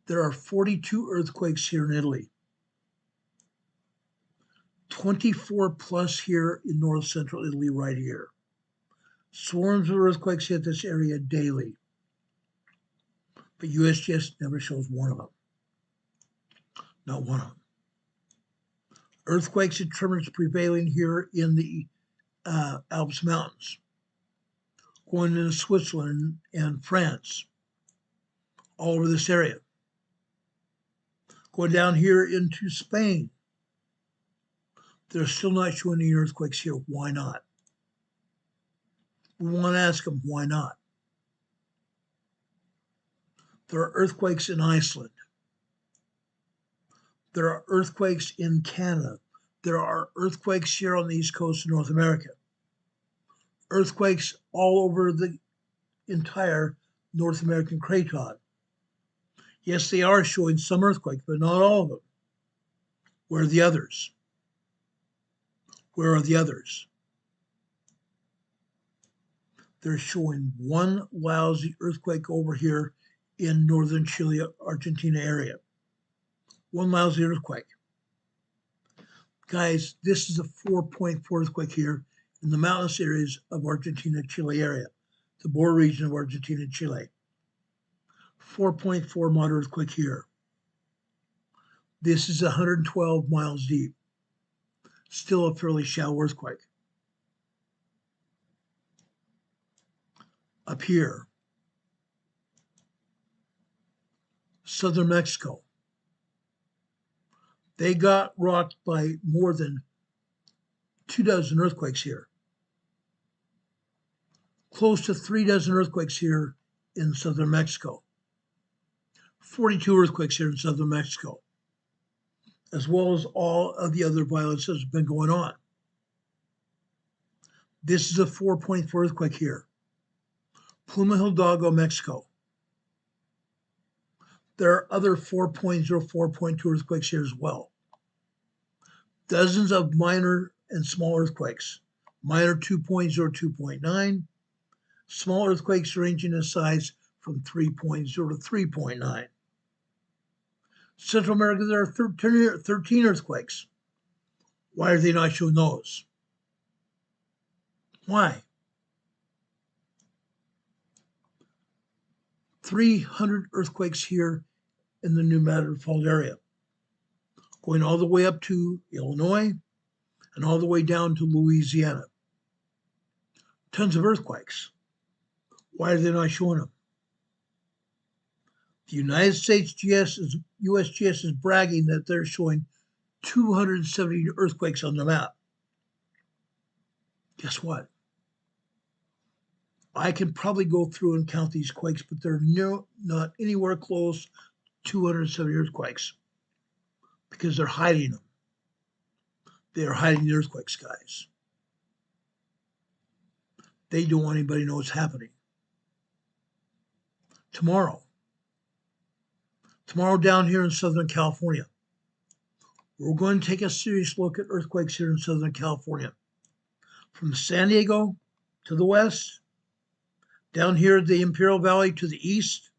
There are 42 earthquakes here in Italy. 24 plus here in north central Italy right here. Swarms of earthquakes hit this area daily. But USGS never shows one of them. Not one of them. Earthquakes and tremors prevailing here in the Alps Mountains. Going into Switzerland and France. All over this area. Going down here into Spain. They're still not showing any earthquakes here. Why not? We want to ask them, why not? There are earthquakes in Iceland. There are earthquakes in Canada. There are earthquakes here on the east coast of North America. Earthquakes all over the entire North American craton. Yes, they are showing some earthquakes, but not all of them. Where are the others? Where are the others? They're showing one lousy earthquake over here in northern Chile, Argentina area. One lousy earthquake. Guys, this is a 4.4 earthquake here in the mountainous areas of Argentina, Chile area, the border region of Argentina and Chile. 4.4 moderate earthquake here. This is 112 miles deep. Still a fairly shallow earthquake. Up here, southern Mexico. They got rocked by more than 24 earthquakes here. Close to 36 earthquakes here in southern Mexico. 42 earthquakes here in southern Mexico, as well as all of the other violence that's been going on. This is a 4.4 earthquake here. Pluma Hidalgo, Mexico. There are other 4.0, 4.2 earthquakes here as well. Dozens of minor and small earthquakes. Minor 2.0, 2.9. Small earthquakes ranging in size from 3.0 to 3.9. Central America, there are 13 earthquakes. Why are they not showing those? Why? 300 earthquakes here in the New Madrid Falls area, going all the way up to Illinois and all the way down to Louisiana. Tons of earthquakes. Why are they not showing them? The United States USGS is bragging that they're showing 270 earthquakes on the map. Guess what? I can probably go through and count these quakes, but they're not anywhere close to 270 earthquakes because they're hiding them. They are hiding the earthquakes, guys. They don't want anybody to know what's happening. Tomorrow down here in Southern California, we're going to take a serious look at earthquakes here in Southern California. From San Diego to the west, down here at the Imperial Valley to the east,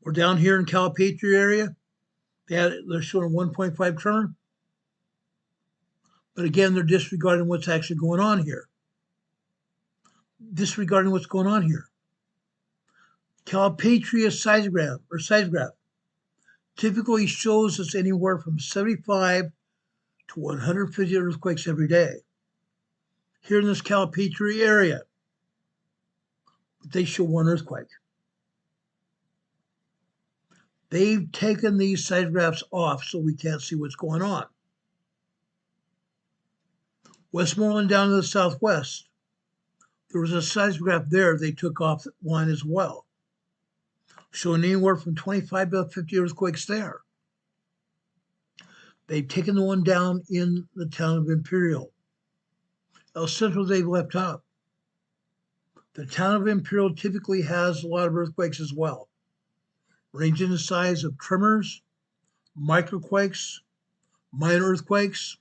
or down here in Calipatria area, they're showing a 1.5 tremor. But again, they're disregarding what's actually going on here. Calipatria seismograph typically shows us anywhere from 75 to 150 earthquakes every day. Here in this Calipatria area, they show one earthquake. They've taken these seismographs off so we can't see what's going on. Westmoreland down to the southwest, there was a seismograph there they took off the line as well, showing anywhere from 25 to 50 earthquakes there. They've taken the one down in the town of Imperial. El Centro they've left up. The town of Imperial typically has a lot of earthquakes as well, ranging in the size of tremors, microquakes, minor earthquakes,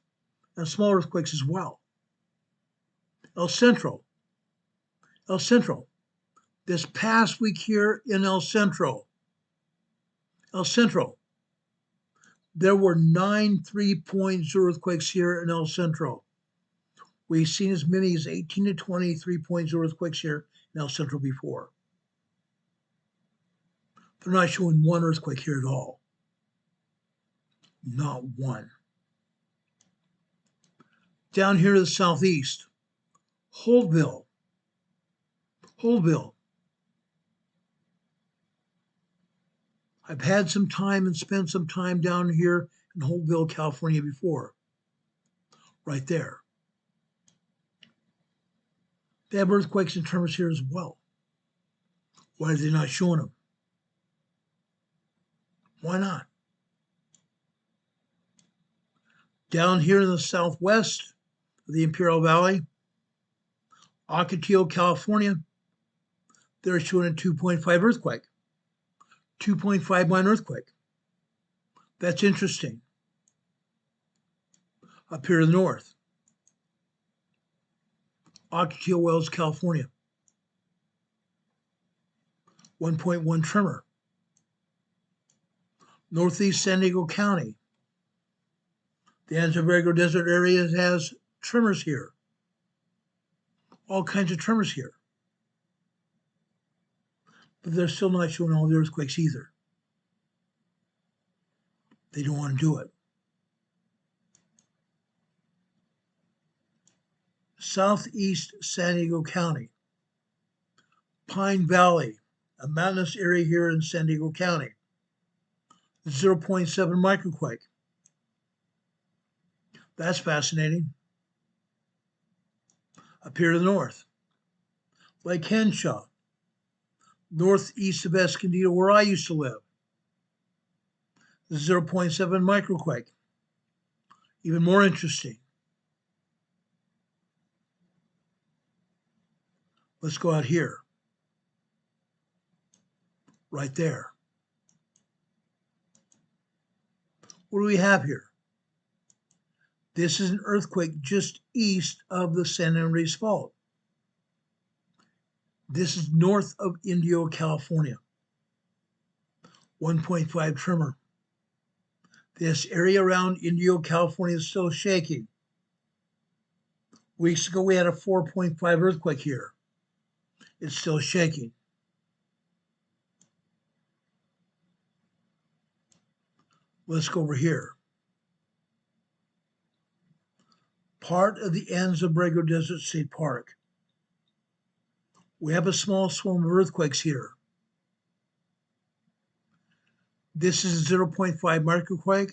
and small earthquakes as well. El Centro. This past week here in El Centro, there were 9 3.0 earthquakes here in El Centro. We've seen as many as 18 to 20 3.0 earthquakes here in El Centro before. They're not showing one earthquake here at all. Not one. Down here to the southeast, Holtville. I've had some time and spent some time down here in Holtville, California before. Right there. They have earthquakes and tremors here as well. Why are they not showing them? Why not? Down here in the southwest of the Imperial Valley, Ocotillo, California, they're showing a 2.5 earthquake. 2.5 minor earthquake. That's interesting. Up here in the north, Ocotillo Wells, California, 1.1 tremor. Northeast San Diego County, the Anza Desert area has tremors here. All kinds of tremors here. But they're still not showing all the earthquakes either. They don't want to do it. Southeast San Diego County, Pine Valley, a mountainous area here in San Diego County, 0.7 microquake. That's fascinating. Up here to the north, Lake Henshaw, northeast of Escondido, where I used to live, 0.7 microquake. Even more interesting. Let's go out here. Right there. What do we have here? This is an earthquake just east of the San Andreas Fault. This is north of Indio, California. 1.5 tremor. This area around Indio, California is still shaking. Weeks ago, we had a 4.5 earthquake here. It's still shaking. Let's go over here. Part of the Anza Desert State Park. We have a small swarm of earthquakes here. This is a 0.5 microquake,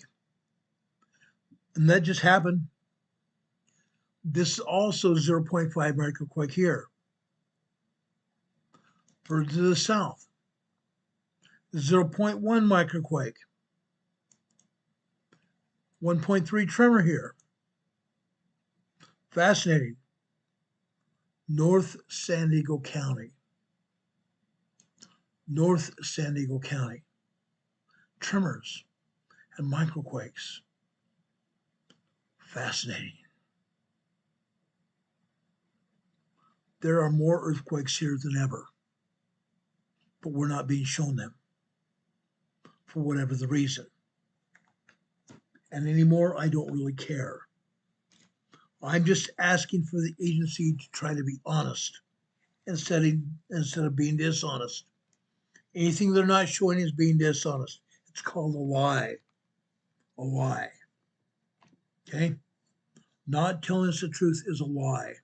and that just happened. This is also 0.5 microquake here. Further to the south, 0.1 microquake. 1.3 tremor here. Fascinating. North San Diego County. North San Diego County. Tremors and microquakes. Fascinating. There are more earthquakes here than ever, but we're not being shown them for whatever the reason. And anymore, I don't really care. I'm just asking for the agency to try to be honest instead of being dishonest. Anything they're not showing is being dishonest. It's called a lie. A lie. Okay? Not telling us the truth is a lie.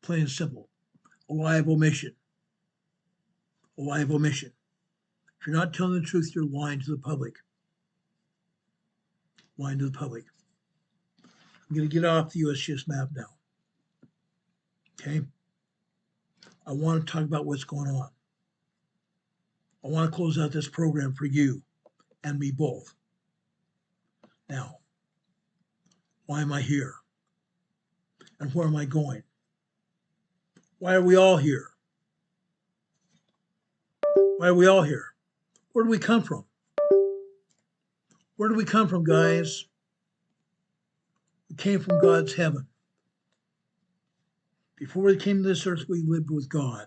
Plain and simple. A lie of omission. A lie of omission. If you're not telling the truth, you're lying to the public. Lying to the public. I'm going to get off the USGS map now. Okay? I want to talk about what's going on. I want to close out this program for you and me both. Now, why am I here? And where am I going? Why are we all here? Why are we all here? Where do we come from? Where do we come from, guys? We came from God's heaven. Before we came to this earth, we lived with God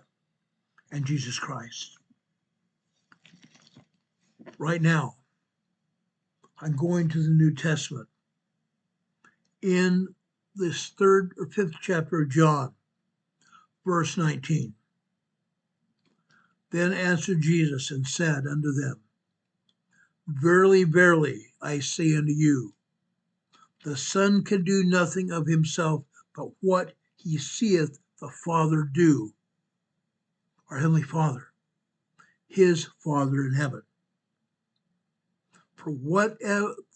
and Jesus Christ. Right now, I'm going to the New Testament in this 3rd or 5th chapter of John, verse 19. Then answered Jesus and said unto them, Verily, verily, I say unto you, the Son can do nothing of himself but what he seeth the Father do. Our Heavenly Father, his Father in heaven. For what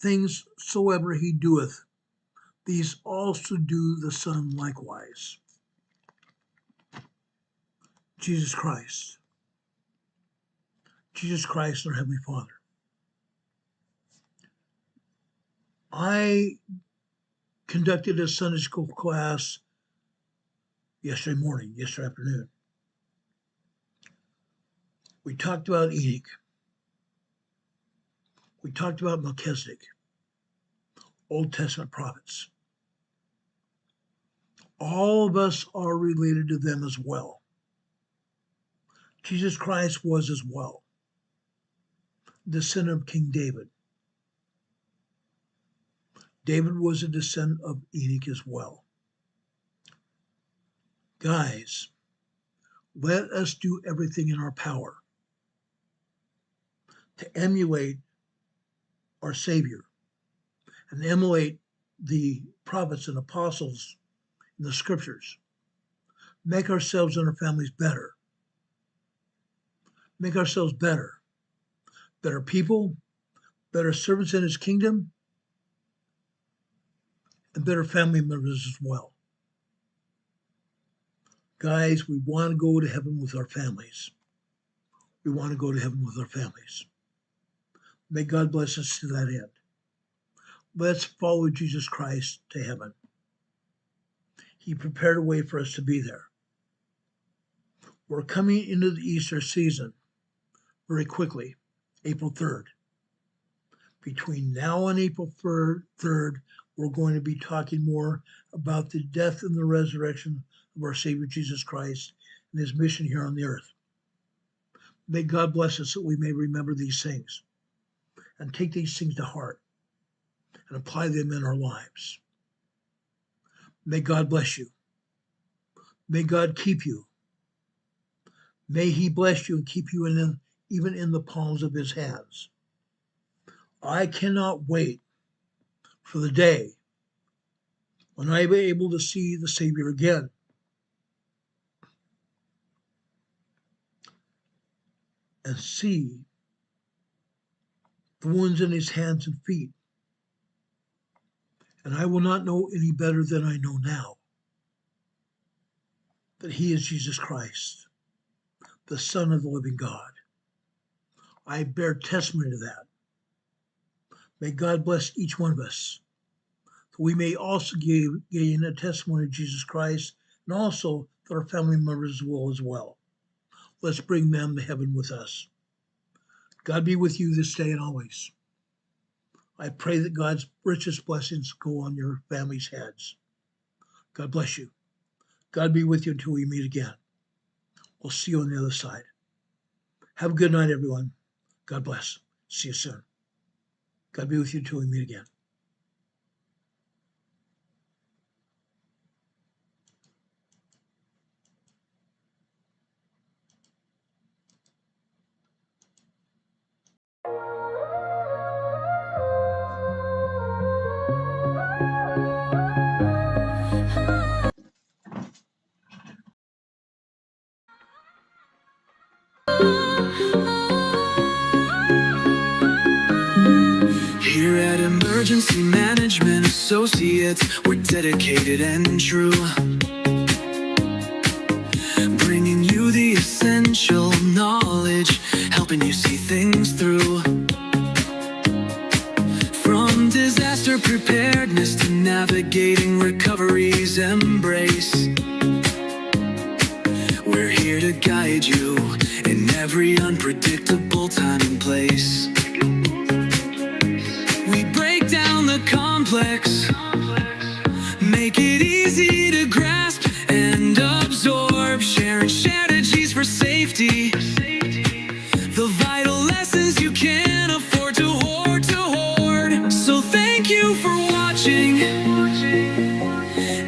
things soever he doeth, these also do the Son likewise. Jesus Christ. Jesus Christ, our Heavenly Father. I conducted a Sunday school class yesterday afternoon. We talked about Enoch. We talked about Melchizedek, Old Testament prophets. All of us are related to them as well. Jesus Christ was as well, descendant of King David. David was a descendant of Enoch as well. Guys, let us do everything in our power to emulate our Savior and emulate the prophets and apostles in the scriptures. Make ourselves and our families better. Make ourselves better. Better people, better servants in his kingdom, and better family members as well. Guys, we want to go to heaven with our families. We want to go to heaven with our families. May God bless us to that end. Let's follow Jesus Christ to heaven. He prepared a way for us to be there. We're coming into the Easter season very quickly, April 3rd. Between now and April 3rd, we're going to be talking more about the death and the resurrection of our Savior Jesus Christ and his mission here on the earth. May God bless us that we may remember these things and take these things to heart and apply them in our lives. May God bless you. May God keep you. May he bless you and keep you even in the palms of his hands. I cannot wait for the day when I will be able to see the Savior again. And see the wounds in his hands and feet. And I will not know any better than I know now that he is Jesus Christ, the Son of the living God. I bear testimony to that. May God bless each one of us, that we may also gain a testimony of Jesus Christ, and also that our family members will as well. Let's bring them to heaven with us. God be with you this day and always. I pray that God's richest blessings go on your family's heads. God bless you. God be with you until we meet again. We'll see you on the other side. Have a good night, everyone. God bless. See you soon. God be with you until we meet again.
Here at Emergency Management Associates, we're dedicated and true, bringing you the essential knowledge, helping you see things through. From disaster preparedness to navigating recovery's embrace, we're here to guide you in every unpredictable time and place. We break down the complex, make it easy to grasp and absorb, sharing strategies for safety, the vital lessons you can't afford to hoard. So thank you for watching,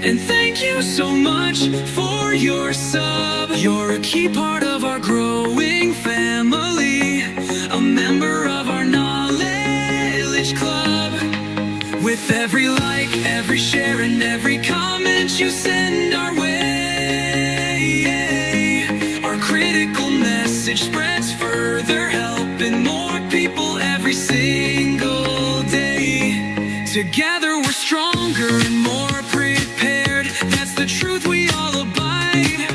and thank you so much for your sub. You're a key part of our growing family, a member of our knowledge club. With every like, every share, and every comment you send our way, our critical message spreads further, helping more people every single day. Together we're stronger and more prepared. That's the truth we all abide.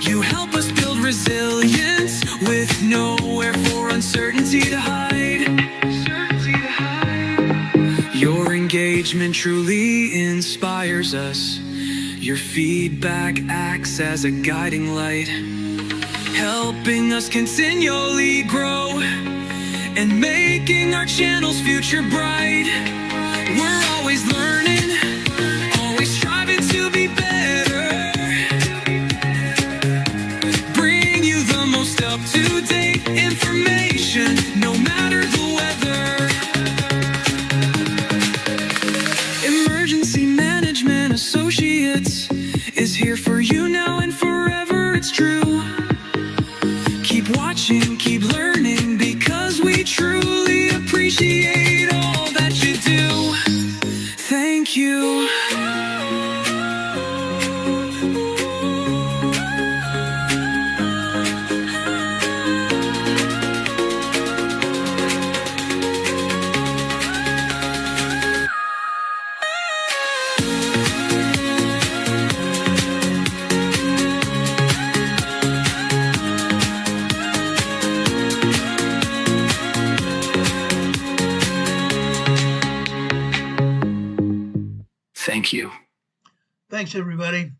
You help us build resilience with nowhere for uncertainty to hide. Your engagement truly inspires us. Your feedback acts as a guiding light, helping us continually grow and making our channel's future bright. We're always learning, always striving to be better. Bring you the most up-to-date information, no matter the weather. Emergency Management Associates is here for you now and forever, it's true. Keep watching, keep learning, because we truly appreciate all that you do. Thank you. Thank you.
Thanks, everybody.